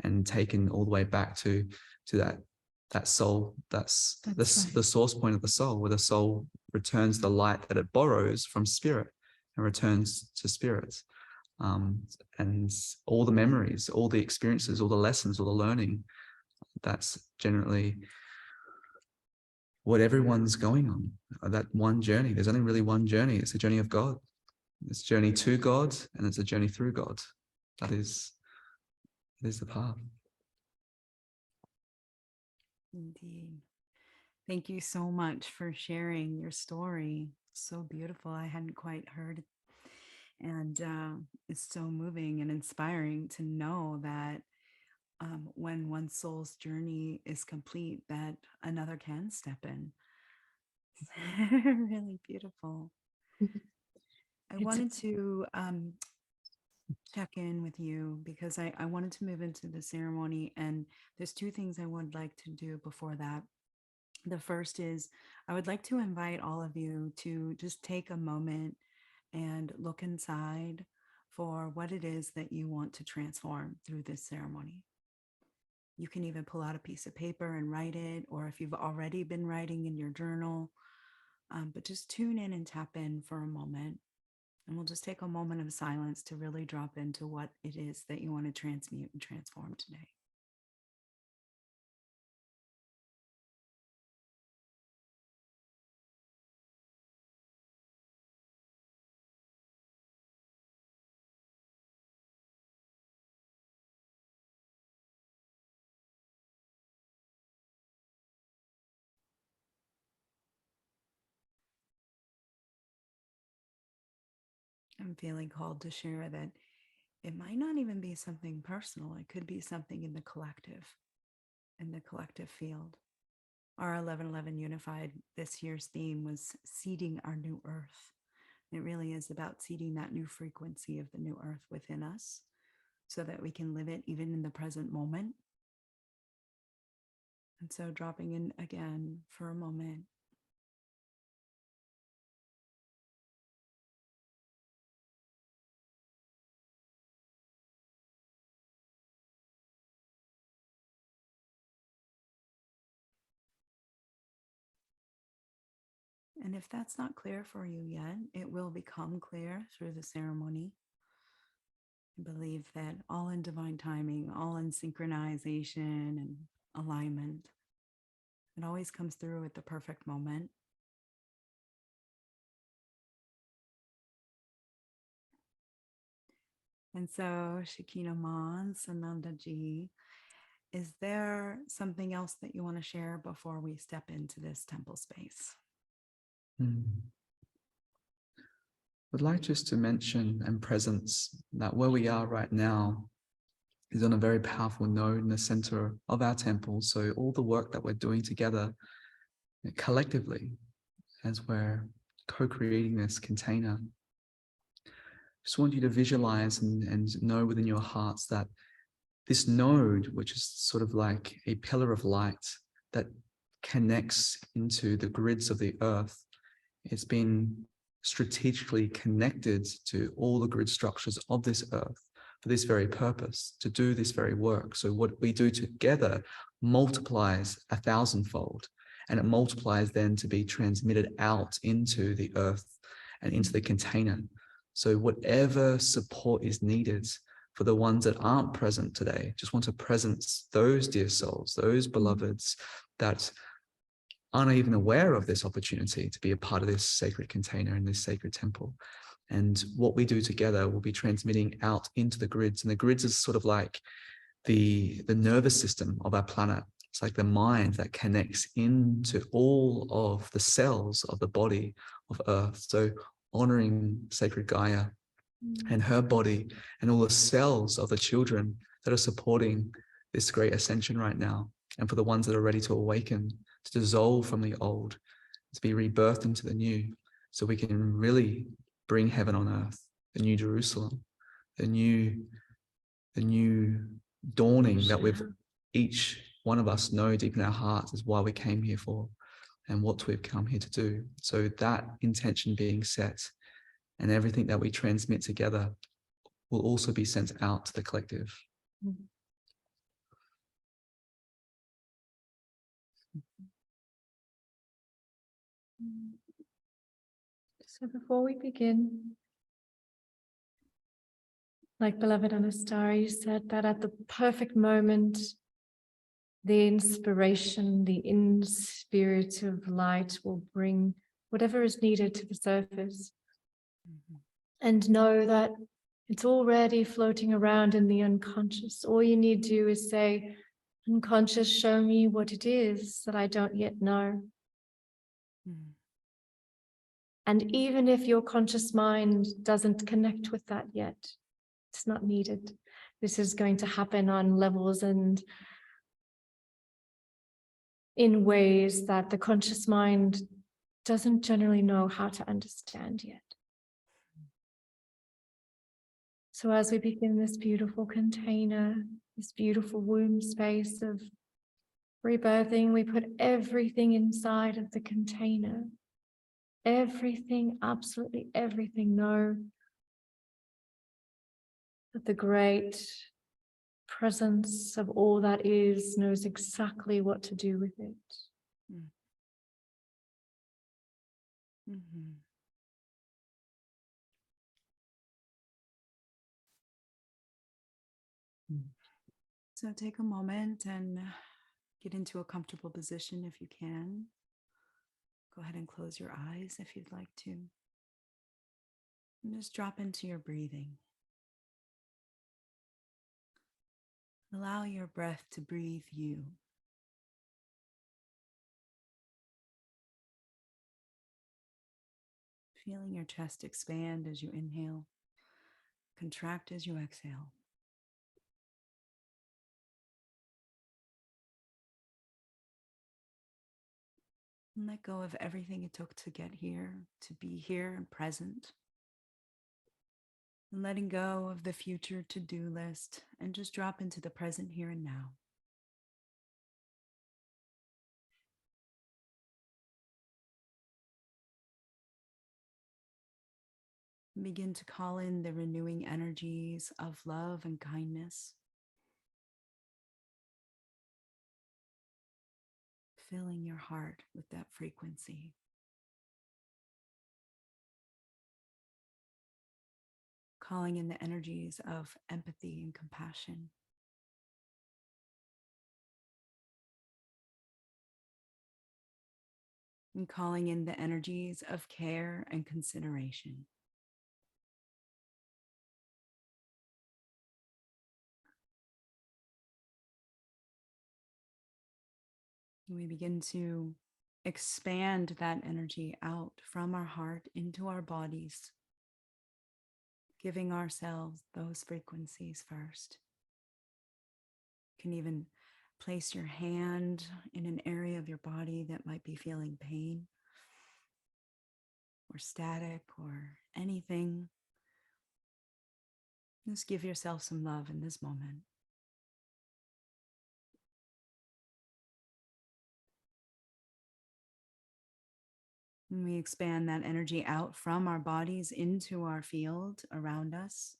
and taken all the way back to that soul. That's the source point of the soul, where the soul returns the light that it borrows from spirit and returns to spirit. And all the memories, all the experiences, all the lessons, all the learning, that's generally what everyone's going on, that one journey. There's only really one journey. It's a journey of God. It's a journey to God, and it's a journey through God. That is the path. Indeed. Thank you so much for sharing your story. So beautiful. I hadn't quite heard And it's so moving and inspiring to know that when one soul's journey is complete, that another can step in. Really beautiful. I wanted to check in with you because I wanted to move into the ceremony, and there's two things I would like to do before that. The first is I would like to invite all of you to just take a moment and look inside for what it is that you want to transform through this ceremony. You can even pull out a piece of paper and write it, or if you've already been writing in your journal, but just tune in and tap in for a moment. And we'll just take a moment of silence to really drop into what it is that you want to transmute and transform today. I'm feeling called to share that it might not even be something personal. It could be something in the collective field. Our 1111 Unified this year's theme was seeding our new earth. It really is about seeding that new frequency of the new earth within us so that we can live it even in the present moment. And so dropping in again for a moment. And if that's not clear for you yet, it will become clear through the ceremony. I believe that all in divine timing, all in synchronization and alignment, it always comes through at the perfect moment. And so, Shekinah Ma and Sanandaji, is there something else that you want to share before we step into this temple space? I'd like just to mention and presence that where we are right now is on a very powerful node in the center of our temple. So all the work that we're doing together collectively as we're co-creating this container, just want you to visualize and know within your hearts that this node, which is sort of like a pillar of light that connects into the grids of the earth, it's been strategically connected to all the grid structures of this earth for this very purpose, to do this very work. So what we do together multiplies 1,000-fold, and it multiplies then to be transmitted out into the earth and into the container. So whatever support is needed for the ones that aren't present today, just want to presence those dear souls, those beloveds that aren't even aware of this opportunity to be a part of this sacred container in this sacred temple. And what we do together will be transmitting out into the grids. And the grids is sort of like the nervous system of our planet. It's like the mind that connects into all of the cells of the body of Earth. So honoring sacred Gaia and her body and all the cells of the children that are supporting this great ascension right now. And for the ones that are ready to awaken, to dissolve from the old, to be rebirthed into the new, so we can really bring heaven on earth, the new Jerusalem, the new dawning that we've each one of us know deep in our hearts is why we came here for and what we've come here to do. So that intention being set and everything that we transmit together will also be sent out to the collective. So before we begin, like beloved Anistara, you said that at the perfect moment, the inspiration, the in-spirit of light will bring whatever is needed to the surface. And know that it's already floating around in the unconscious. All you need to do is say, unconscious, show me what it is that I don't yet know. And even if your conscious mind doesn't connect with that yet, it's not needed. This is going to happen on levels and in ways that the conscious mind doesn't generally know how to understand yet. So as we begin this beautiful container, this beautiful womb space of rebirthing, we put everything inside of the container. Everything, absolutely everything. Know that the great presence of all that is knows exactly what to do with it. Mm-hmm. So take a moment and get into a comfortable position if you can. Go ahead and close your eyes if you'd like to. And just drop into your breathing. Allow your breath to breathe you. Feeling your chest expand as you inhale, contract as you exhale. And let go of everything it took to get here, to be here and present. And letting go of the future to-do list and just drop into the present here and now. And begin to call in the renewing energies of love and kindness, filling your heart with that frequency. Calling in the energies of empathy and compassion. And calling in the energies of care and consideration. And we begin to expand that energy out from our heart into our bodies, giving ourselves those frequencies first. You can even place your hand in an area of your body that might be feeling pain or static or anything. Just give yourself some love in this moment. And we expand that energy out from our bodies into our field around us,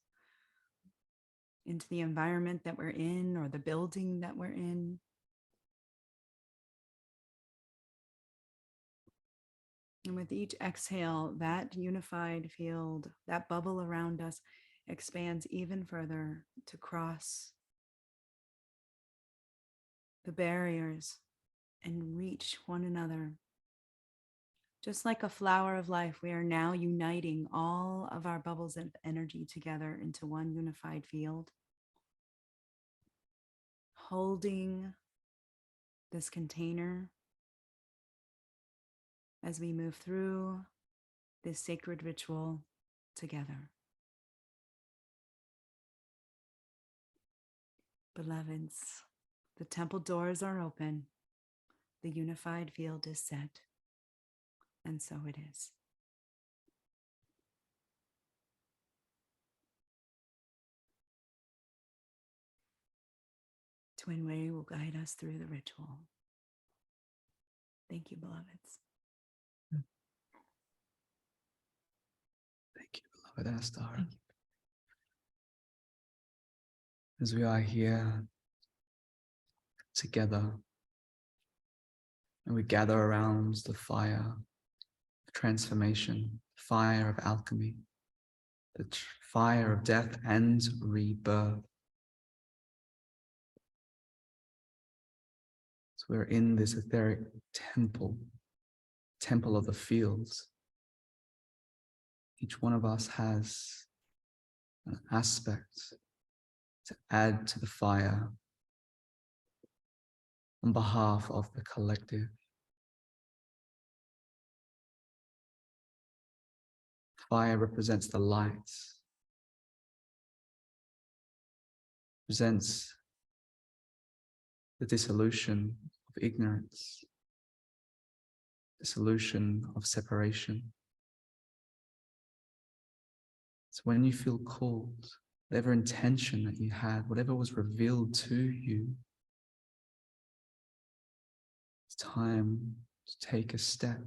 into the environment that we're in or the building that we're in. And with each exhale, that unified field, that bubble around us expands even further to cross the barriers and reach one another. Just like a flower of life, we are now uniting all of our bubbles of energy together into one unified field, holding this container as we move through this sacred ritual together. Beloveds, the temple doors are open, the unified field is set, and so it is. TwinRay will guide us through the ritual. Thank you, beloveds. Thank you, beloved Anistara. As we are here together and we gather around the fire of transformation, fire of alchemy, the fire of death and rebirth. So we're in this etheric temple of the fields. Each one of us has an aspect to add to the fire on behalf of the collective. Fire represents the light, represents the dissolution of ignorance, dissolution of separation. So when you feel called, whatever intention that you had, whatever was revealed to you, it's time to take a step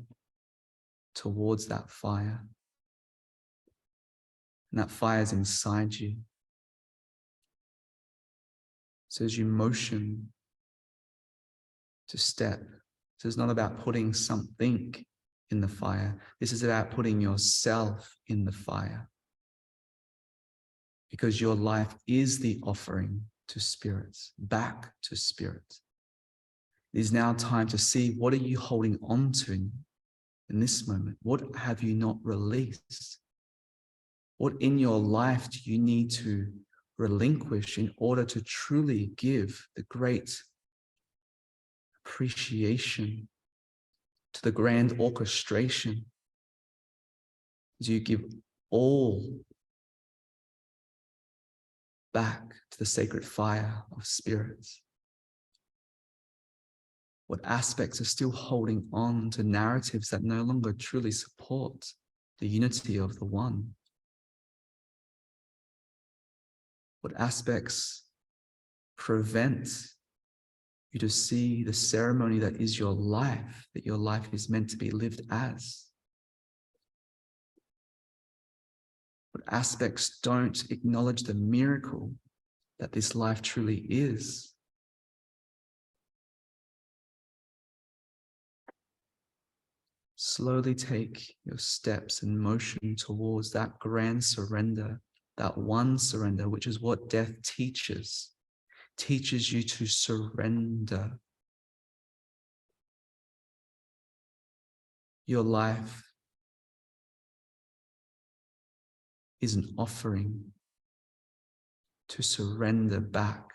towards that fire. And that fire is inside you. So as you motion to step, this is not about putting something in the fire. This is about putting yourself in the fire. Because your life is the offering to spirits, back to spirit. It is now time to see, what are you holding on to in this moment? What have you not released? What in your life do you need to relinquish in order to truly give the great appreciation to the grand orchestration? Do you give all back to the sacred fire of spirits? What aspects are still holding on to narratives that no longer truly support the unity of the one? What aspects prevent you to see the ceremony that is your life, that your life is meant to be lived as? What aspects don't acknowledge the miracle that this life truly is? Slowly take your steps and motion towards that grand surrender, that one surrender, which is what death teaches you to surrender. Your life is an offering to surrender back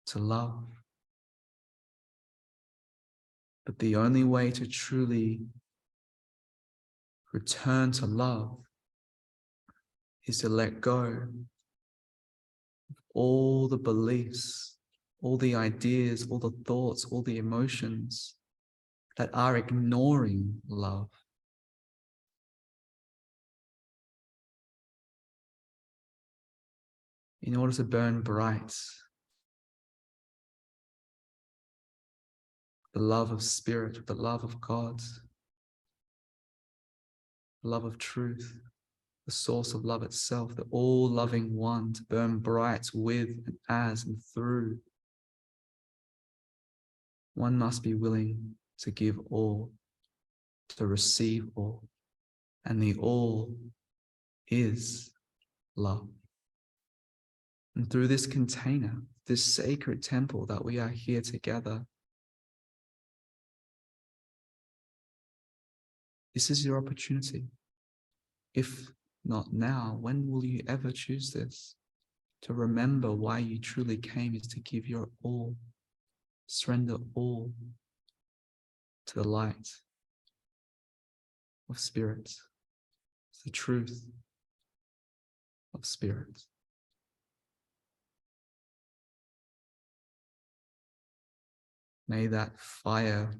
to love. But the only way to truly return to love is to let go of all the beliefs, all the ideas, all the thoughts, all the emotions that are ignoring love. In order to burn bright the love of spirit, the love of God, the love of truth, the source of love itself, the all-loving one, to burn bright with and as and through, one must be willing to give all, to receive all, and the all is love. And through this container, this sacred temple that we are here together, this is your opportunity. If not now, when will you ever choose this? To remember why you truly came is to give your all, surrender all to the light of spirit, the truth of spirit. May that fire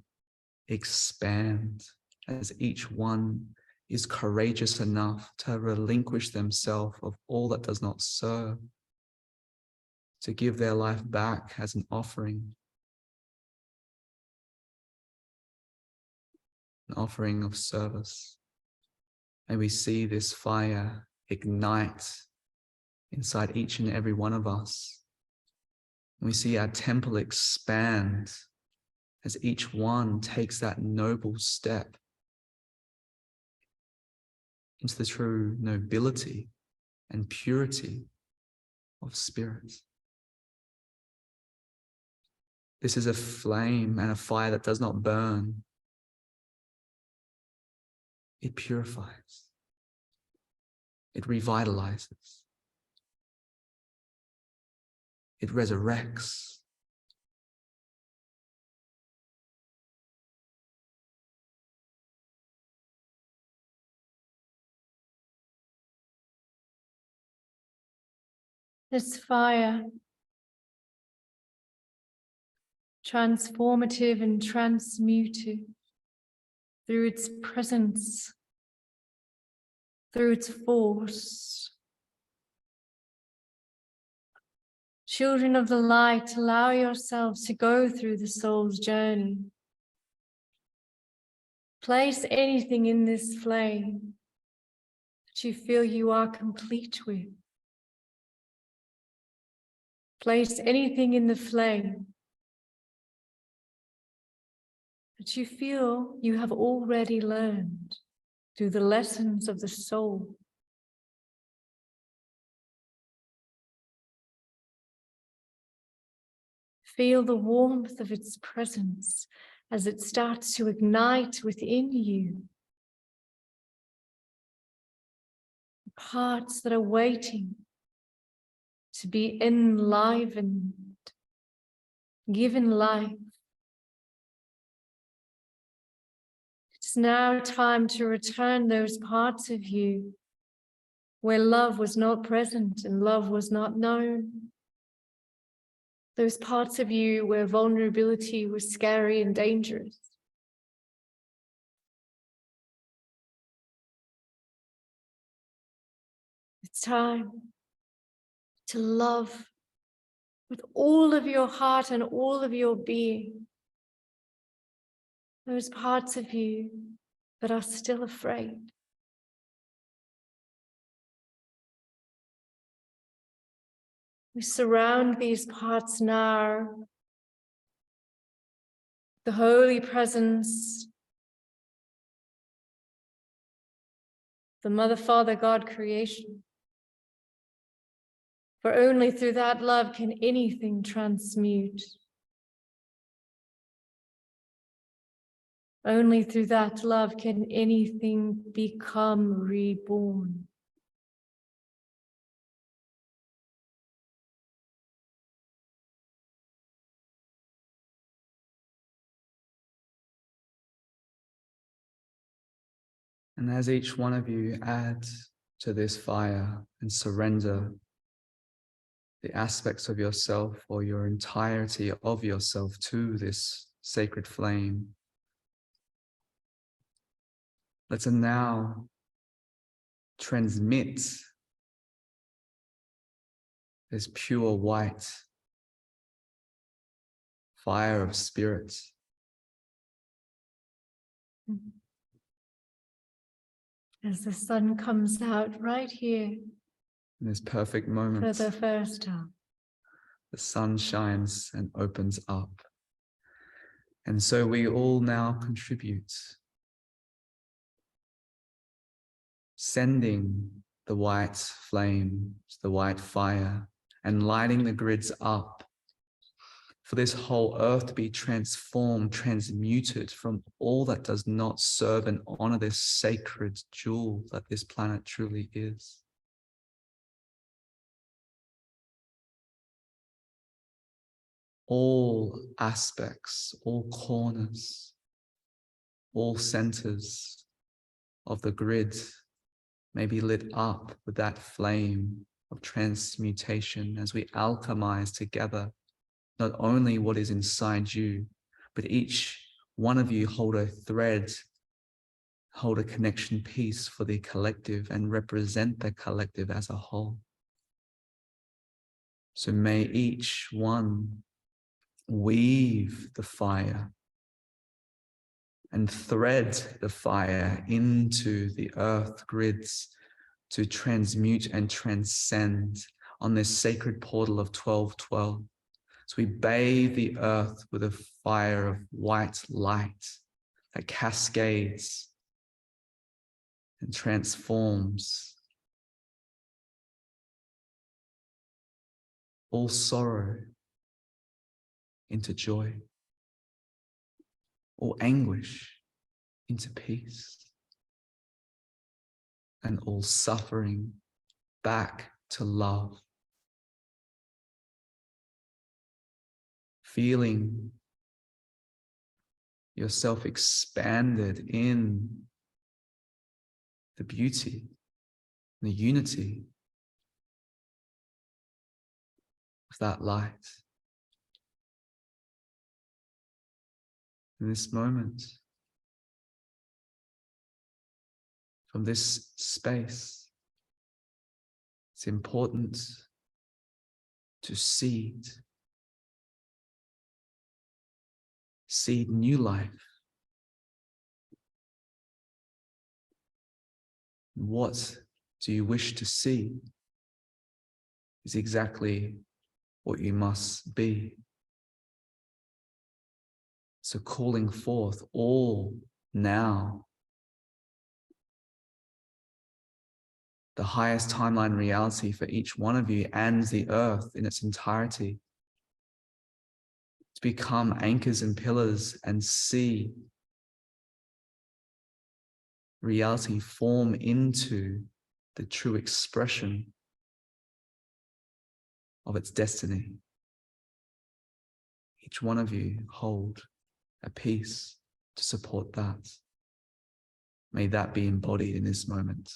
expand as each one is courageous enough to relinquish themselves of all that does not serve, to give their life back as an offering of service. May we see this fire ignite inside each and every one of us. We see our temple expand as each one takes that noble step into the true nobility and purity of spirit. This is a flame and a fire that does not burn. It purifies. It revitalizes. It resurrects. This fire, transformative and transmutive through its presence, through its force. Children of the light, allow yourselves to go through the soul's journey. Place anything in this flame that you feel you are complete with. Place anything in the flame that you feel you have already learned through the lessons of the soul. Feel the warmth of its presence as it starts to ignite within you. The parts that are waiting to be enlivened, given life. It's now time to return those parts of you where love was not present and love was not known. Those parts of you where vulnerability was scary and dangerous. It's time to love with all of your heart and all of your being. Those parts of you that are still afraid. We surround these parts now. The holy presence, the Mother, Father, God creation. For only through that love can anything transmute. Only through that love can anything become reborn. And as each one of you add to this fire and surrender the aspects of yourself or your entirety of yourself to this sacred flame, let's now transmit this pure white fire of spirit. As the sun comes out right here In this perfect moment, for the first time. the sun shines and opens up. And so we all now contribute, sending the white flame, the white fire, and lighting the grids up for this whole earth to be transformed, transmuted from all that does not serve and honor this sacred jewel that this planet truly is. All aspects, all corners, all centers of the grid may be lit up with that flame of transmutation as we alchemize together not only what is inside you, but each one of you hold a thread, hold a connection piece for the collective and represent the collective as a whole. So may each one weave the fire and thread the fire into the earth grids to transmute and transcend on this sacred portal of 1212. So we bathe the earth with a fire of white light that cascades and transforms all sorrow into joy, all anguish into peace, and all suffering back to love. Feeling yourself expanded in the beauty, the unity of that light. In this moment, from this space, it's important to seed new life. What do you wish to see is exactly what you must be. So calling forth all now, the highest timeline reality for each one of you and the earth in its entirety, to become anchors and pillars and see reality form into the true expression of its destiny. Each one of you hold a piece to support that. May that be embodied in this moment.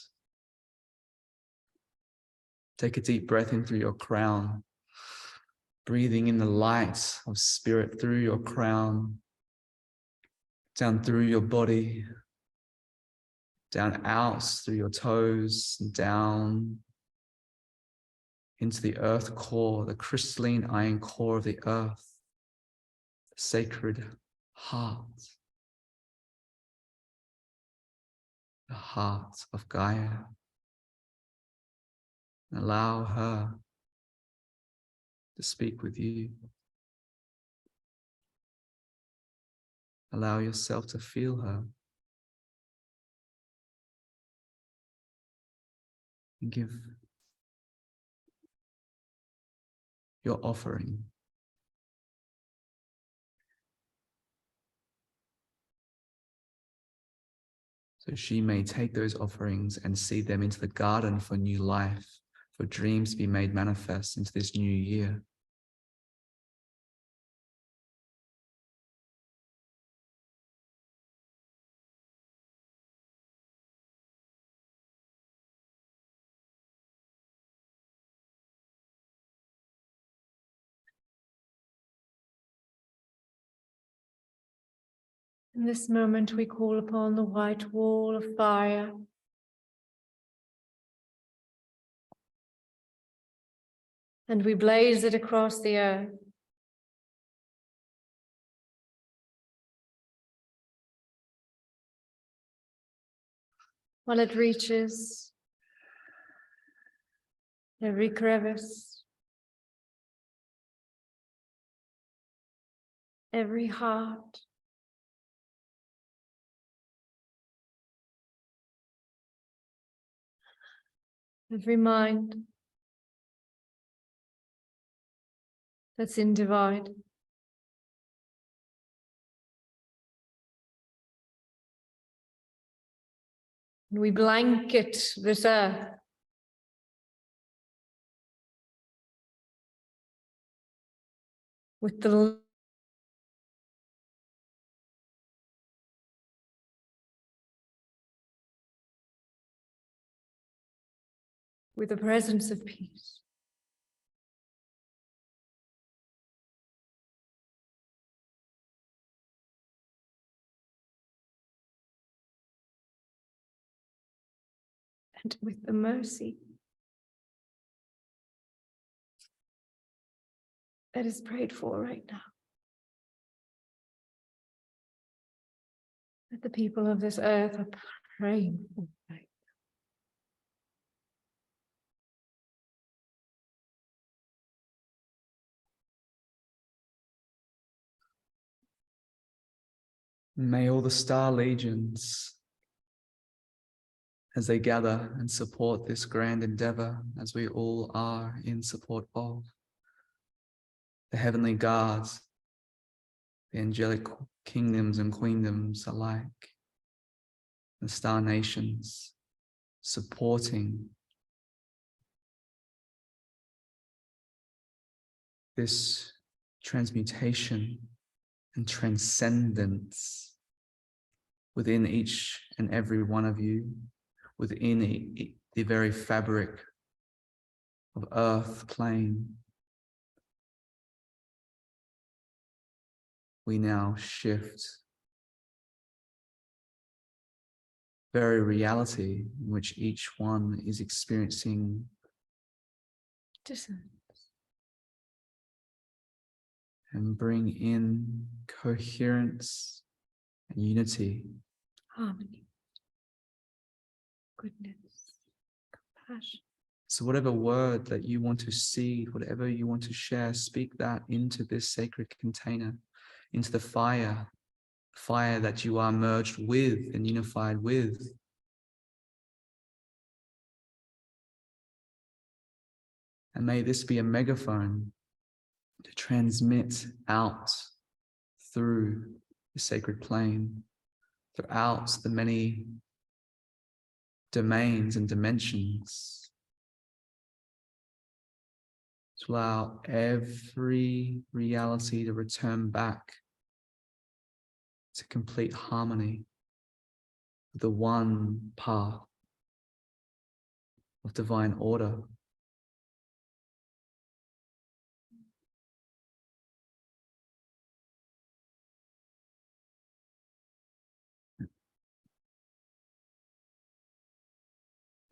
Take a deep breath in through your crown, breathing in the light of spirit through your crown, down through your body, down out through your toes, down into the earth core, the crystalline iron core of the earth, the sacred heart, the heart of Gaia. Allow her to speak with you. Allow yourself to feel her. And give your offering. So she may take those offerings and seed them into the garden for new life, for dreams to be made manifest into this new year. In this moment, we call upon the white wall of fire. And we blaze it across the earth. While it reaches every crevice, every heart, every mind that's in Devoid. And we blanket this earth with the presence of peace. And with the mercy that is prayed for right now. That the people of this earth are praying for right May all the star legions, as they gather and support this grand endeavor, as we all are in support of, the heavenly guards, the angelic kingdoms and queendoms alike, the star nations, supporting this transmutation and transcendence within each and every one of you, within the very fabric of earth plane, we now shift very reality in which each one is experiencing Dissonance. and bring in coherence and unity. Harmony. Goodness. Compassion. So whatever word that you want to see, whatever you want to share, speak that into this sacred container, into the fire that you are merged with and unified with. And may this be a megaphone to transmit out through the sacred plane, throughout the many domains and dimensions, to allow every reality to return back to complete harmony with the one path of divine order.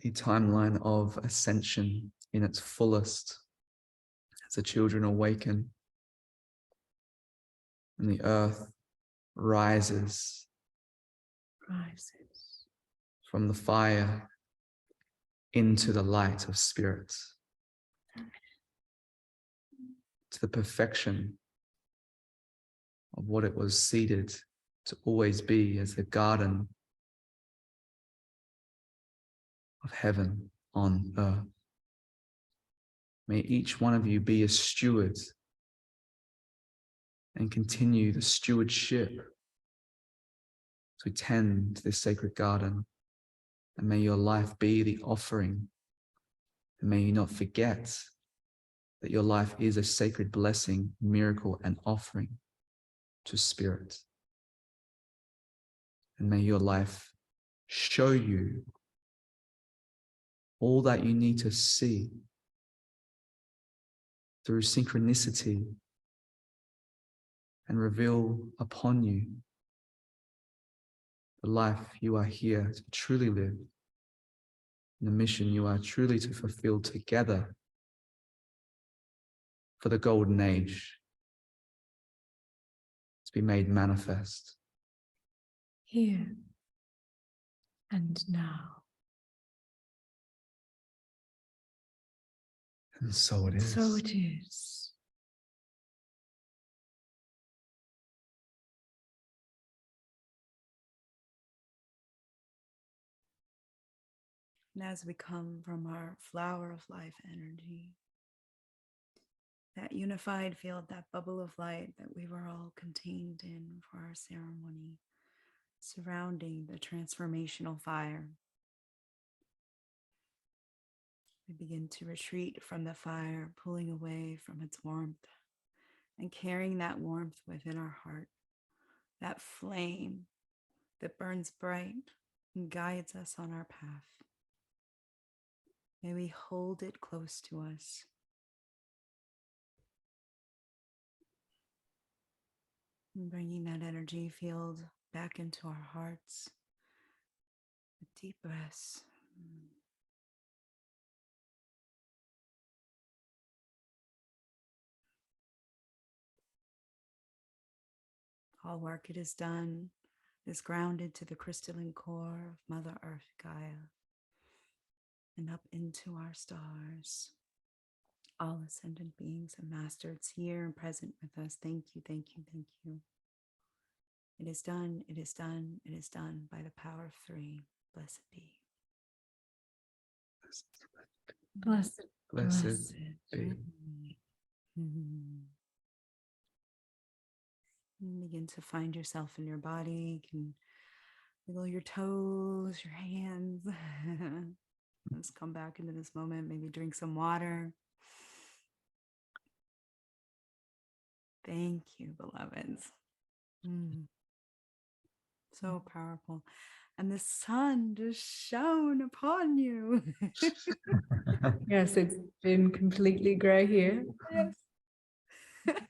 The timeline of ascension in its fullest as the children awaken and the earth rises from the fire into the light of spirit, to the perfection of what it was seeded to always be as the garden of heaven on earth. May each one of you be a steward and continue the stewardship to tend this sacred garden. And may your life be the offering. And may you not forget that your life is a sacred blessing, miracle, and offering to spirit. And may your life show you all that you need to see through synchronicity and reveal upon you the life you are here to truly live, and the mission you are truly to fulfill together for the golden age to be made manifest. Here and now. And so it is. So it is. And as we come from our flower of life energy, that unified field, that bubble of light that we were all contained in for our ceremony, surrounding the transformational fire, we begin to retreat from the fire, pulling away from its warmth and carrying that warmth within our heart, that flame that burns bright and guides us on our path. May we hold it close to us. And bringing that energy field back into our hearts with deep breaths. All work it is done is grounded to the crystalline core of Mother Earth Gaia and up into our stars. All ascendant beings and masters here and present with us. Thank you, thank you, thank you. It is done, it is done, it is done by the power of three. Blessed be. Blessed. Blessed be. Begin to find yourself in your body. You can wiggle your toes, your hands. Let's come back into this moment. Maybe drink some water. Thank you, beloveds. So powerful. And the sun just shone upon you. Yes, it's been completely gray here. Yes.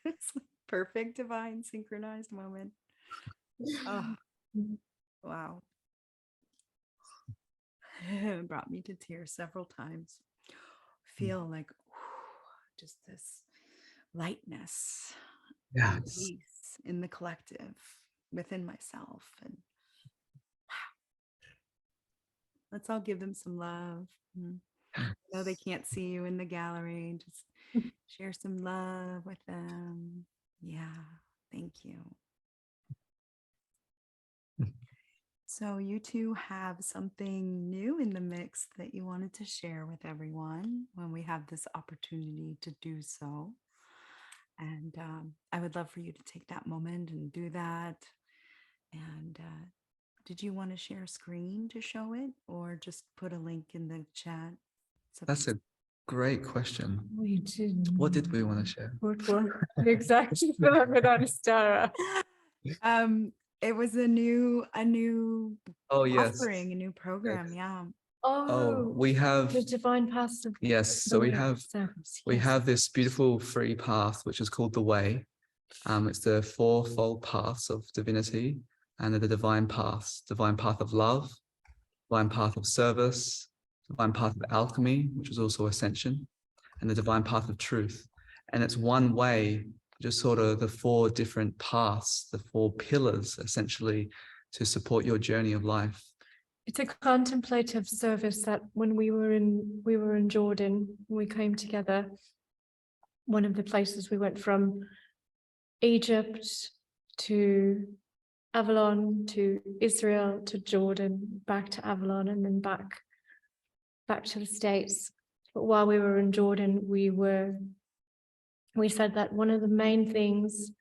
It's perfect divine synchronized moment. Oh, wow. It brought me to tears several times. Feel like just this lightness, Yes. peace in the collective within myself. And let's all give them some love. I know they can't see you in the gallery. Just share some love with them. Yeah, thank you. So you two have something new in the mix that you wanted to share with everyone when we have this opportunity to do so. And I would love for you to take that moment and do that. And did you want to share a screen to show it or just put a link in the chat? That's a great question. We did. What did we want to share? What exactly, beloved Anistara? It was a new Oh, yes. offering, a new program. Yeah. Oh, we have, the divine path of yes. So we have this beautiful free path, which is called the Way. It's the fourfold paths of divinity and the divine path of love, divine path of service, divine path of alchemy, which is also ascension, and the divine path of truth. And it's one way, just sort of the four different paths, the four pillars, essentially, to support your journey of life. It's a contemplative service that when we were in Jordan, we came together. One of the places we went from Egypt to Avalon to Israel to Jordan, back to Avalon, and then back to the States. But while we were in Jordan, we said that one of the main things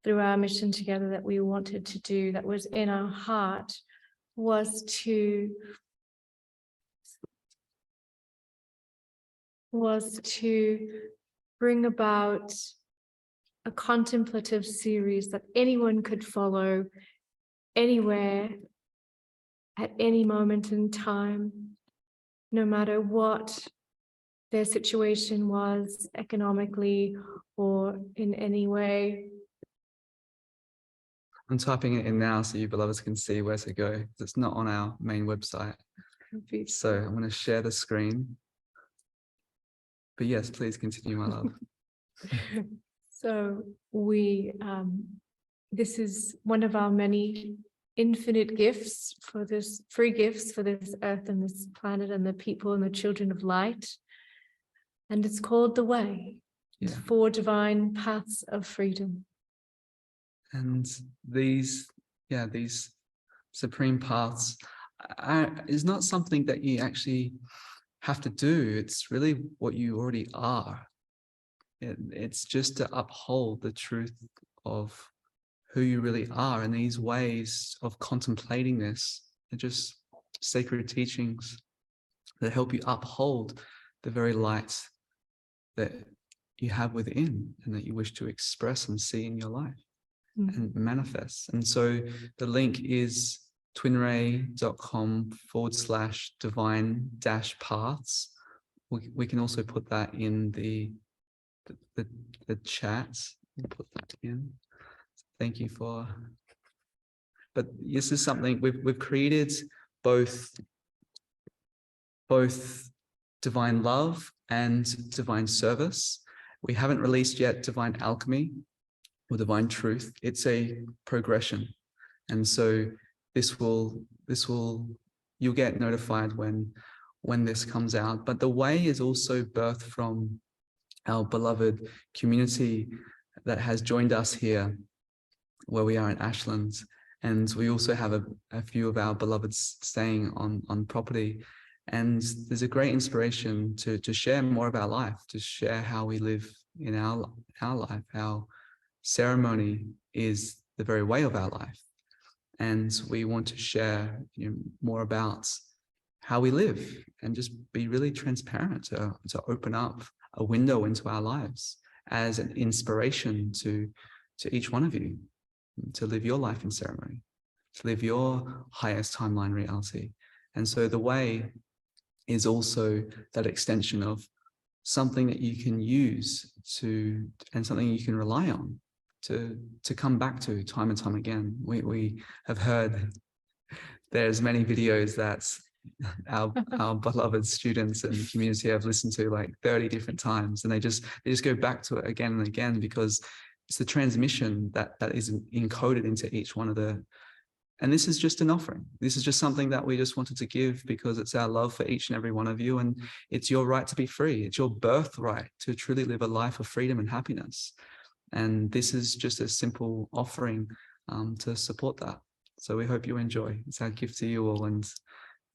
through our mission together that we wanted to do, that was in our heart, was to bring about a contemplative series that anyone could follow anywhere at any moment in time, no matter what their situation was economically or in any way. I'm typing it in now so you beloveds can see where to go. It's not on our main website. So I'm going to share the screen. But yes, please continue, my love. So this is one of our many infinite gifts for this, free gifts for this earth and this planet and the people and the children of light. And it's called The Way. Yeah. It's 4 divine paths of freedom. And these supreme paths is not something that you actually have to do. It's really what you already are. It's just to uphold the truth of who you really are. And these ways of contemplating this are just sacred teachings that help you uphold the very light that you have within and that you wish to express and see in your life and manifest. And so the link is twinray.com/divine-paths. We can also put that in the chat. Put that in. Thank you for. But this is something we've created both divine love and divine service. We haven't released yet divine alchemy or divine truth. It's a progression, and so you'll get notified when this comes out. But the way is also birthed from our beloved community that has joined us here where we are in Ashlands. And we also have a few of our beloveds staying on property. And there's a great inspiration to share more of our life, to share how we live in our life. Our ceremony is the very way of our life. And we want to share more about how we live and just be really transparent, to open up a window into our lives as an inspiration to each one of you to live your life in ceremony, to live your highest timeline reality. And so the way is also that extension of something that you can use and something you can rely on to come back to time and time again. We have heard there's many videos that our beloved students and community have listened to like 30 different times, and they just go back to it again and again, because it's the transmission that is encoded into each one of the. And this is just an offering. This is just something that we just wanted to give because it's our love for each and every one of you, and it's your right to be free. It's your birthright to truly live a life of freedom and happiness. And this is just a simple offering to support that. So we hope you enjoy. It's our gift to you all, and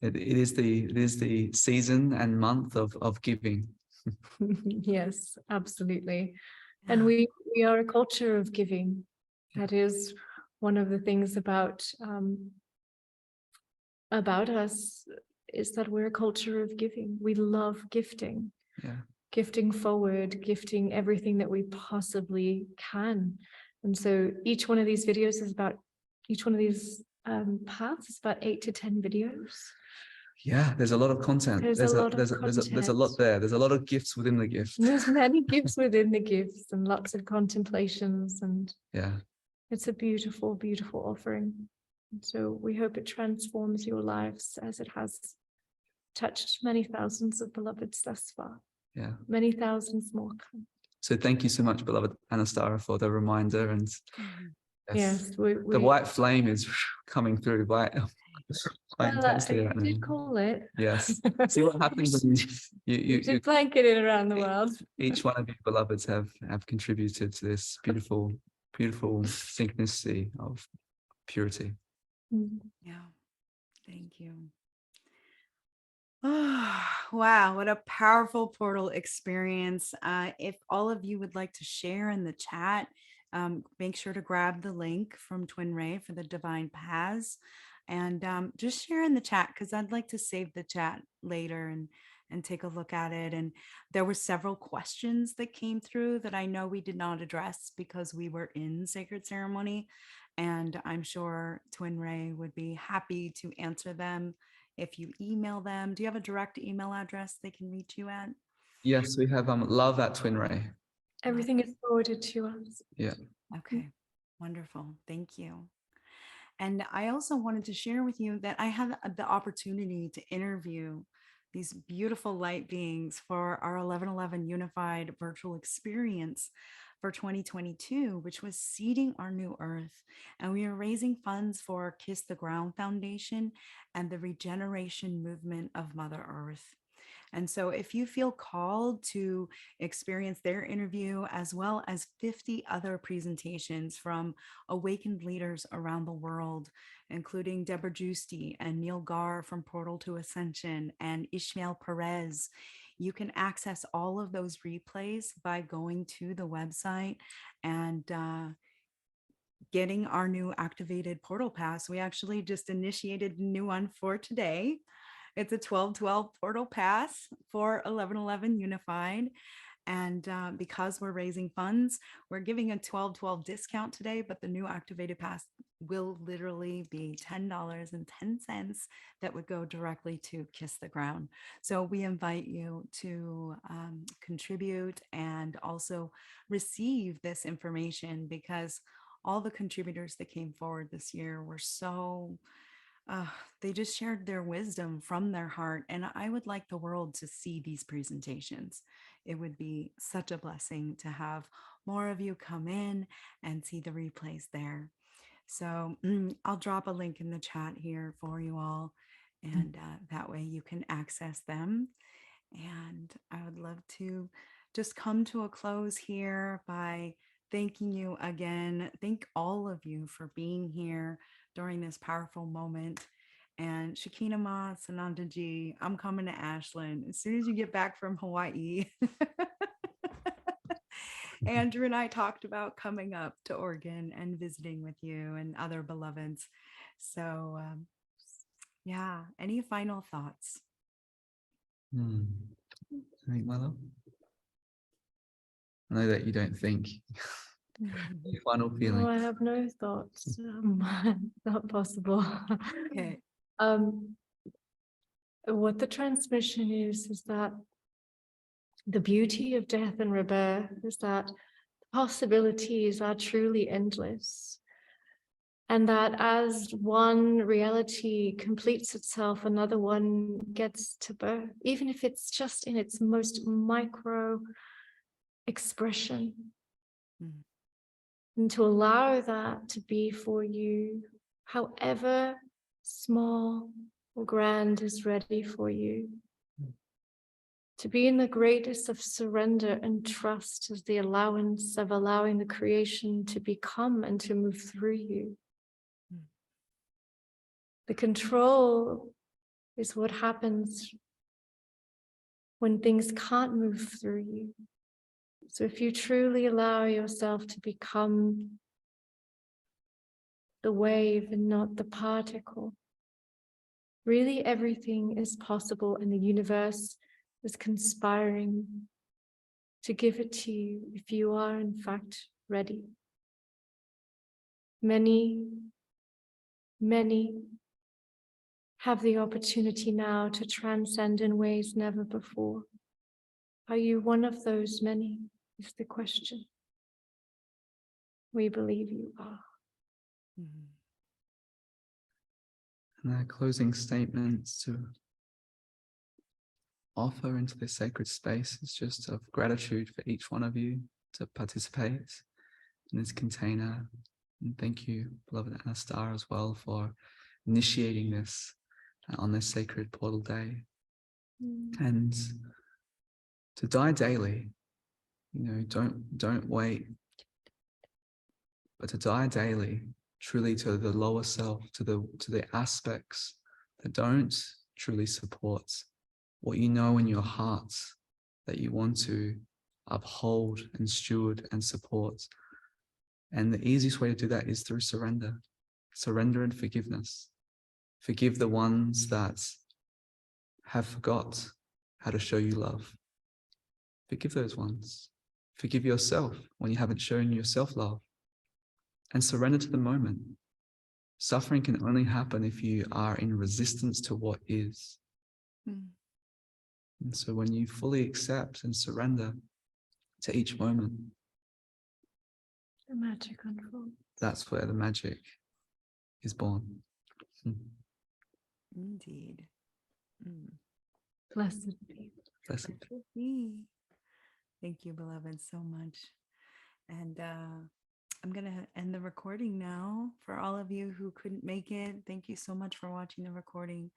it is the season and month of giving. Yes, absolutely. And we are a culture of giving. That is one of the things about us, is that we're a culture of giving. We love gifting. Yeah. Gifting forward, gifting everything that we possibly can. And so each one of these videos is about, each one of these paths is about 8 to 10 videos. Yeah, there's a lot of content. There's a lot there. There's a lot of gifts within the gift. There's many gifts within the gifts, and lots of contemplations, and yeah, it's a beautiful, beautiful offering. And so we hope it transforms your lives as it has touched many thousands of beloveds thus far. Yeah. Many thousands more come. So thank you so much, beloved Anistara, for the reminder. And yes, the white flame is coming through quite intensely right now. I did call it. Yes. See what happens when you did blanket it around the world. Each one of you beloveds have contributed to this beautiful, beautiful synchronicity of purity. Yeah. Thank you. Oh, wow, what a powerful portal experience. If all of you would like to share in the chat, make sure to grab the link from TwinRay for the divine paths, and just share in the chat, because I'd like to save the chat later and take a look at it. And there were several questions that came through that I know we did not address because we were in sacred ceremony, and I'm sure TwinRay would be happy to answer them if you email them. Do you have a direct email address they can reach you at? Yes, we have love@TwinRay. Everything is forwarded to us. Yeah. Okay, wonderful. Thank you. And I also wanted to share with you that I had the opportunity to interview these beautiful light beings for our 1111 Unified virtual experience for 2022, which was Seeding Our New Earth. And we are raising funds for Kiss the Ground Foundation and the Regeneration Movement of Mother Earth. And so if you feel called to experience their interview, as well as 50 other presentations from awakened leaders around the world, including Deborah Giusti and Neil Gar from Portal to Ascension and Ishmael Perez, you can access all of those replays by going to the website and getting our new activated portal pass. We actually just initiated a new one for today. It's a 12/12 portal pass for 1111 Unified. And because we're raising funds, we're giving a 12/12 discount today, but the new activated pass will literally be $10.10 that would go directly to Kiss the Ground. So we invite you to contribute and also receive this information, because all the contributors that came forward this year were so they just shared their wisdom from their heart. And I would like the world to see these presentations. It would be such a blessing to have more of you come in and see the replays there. So I'll drop a link in the chat here for you all. And that way you can access them. And I would love to just come to a close here by thanking you again. Thank all of you for being here during this powerful moment. And Shekinah Ma Sanandaji, I'm coming to Ashland as soon as you get back from Hawaii. Andrew and I talked about coming up to Oregon and visiting with you and other beloveds. So yeah, any final thoughts? Think, my love? I know that you don't think. Any final feelings? No, I have no thoughts. Not possible. Okay. What the transmission is that the beauty of death and rebirth is that the possibilities are truly endless. And that as one reality completes itself, another one gets to birth, even if it's just in its most micro expression. Mm. And to allow that to be for you, however small or grand is ready for you. To be in the greatest of surrender and trust as the allowance of allowing the creation to become and to move through you. The control is what happens when things can't move through you. So if you truly allow yourself to become the wave and not the particle, really everything is possible, and the universe is conspiring to give it to you if you are in fact ready. Many, many have the opportunity now to transcend in ways never before. Are you one of those many, is the question. We believe you are. Mhm. And our closing statements to offer into this sacred space is just of gratitude for each one of you to participate in this container. And thank you, beloved Anistara, as well, for initiating this on this sacred portal day. And to die daily, don't wait, but to die daily, truly to the lower self, to the aspects that don't truly support what you know in your heart that you want to uphold and steward and support. And the easiest way to do that is through surrender and forgiveness. Forgive the ones that have forgot how to show you love. Forgive those ones. Forgive yourself when you haven't shown yourself love. And surrender to the moment. Suffering can only happen if you are in resistance to what is. Mm. And so when you fully accept and surrender to each moment, The magic unfolds. that's where the magic is born. Indeed. Mm. Blessed be. Blessed. Thank you, beloved, so much. And I'm going to end the recording now. For all of you who couldn't make it, thank you so much for watching the recording.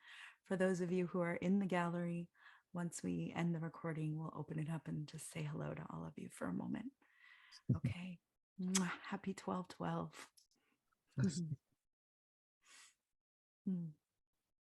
For those of you who are in the gallery, once we end the recording, we'll open it up and just say hello to all of you for a moment. Okay. Happy 12/12.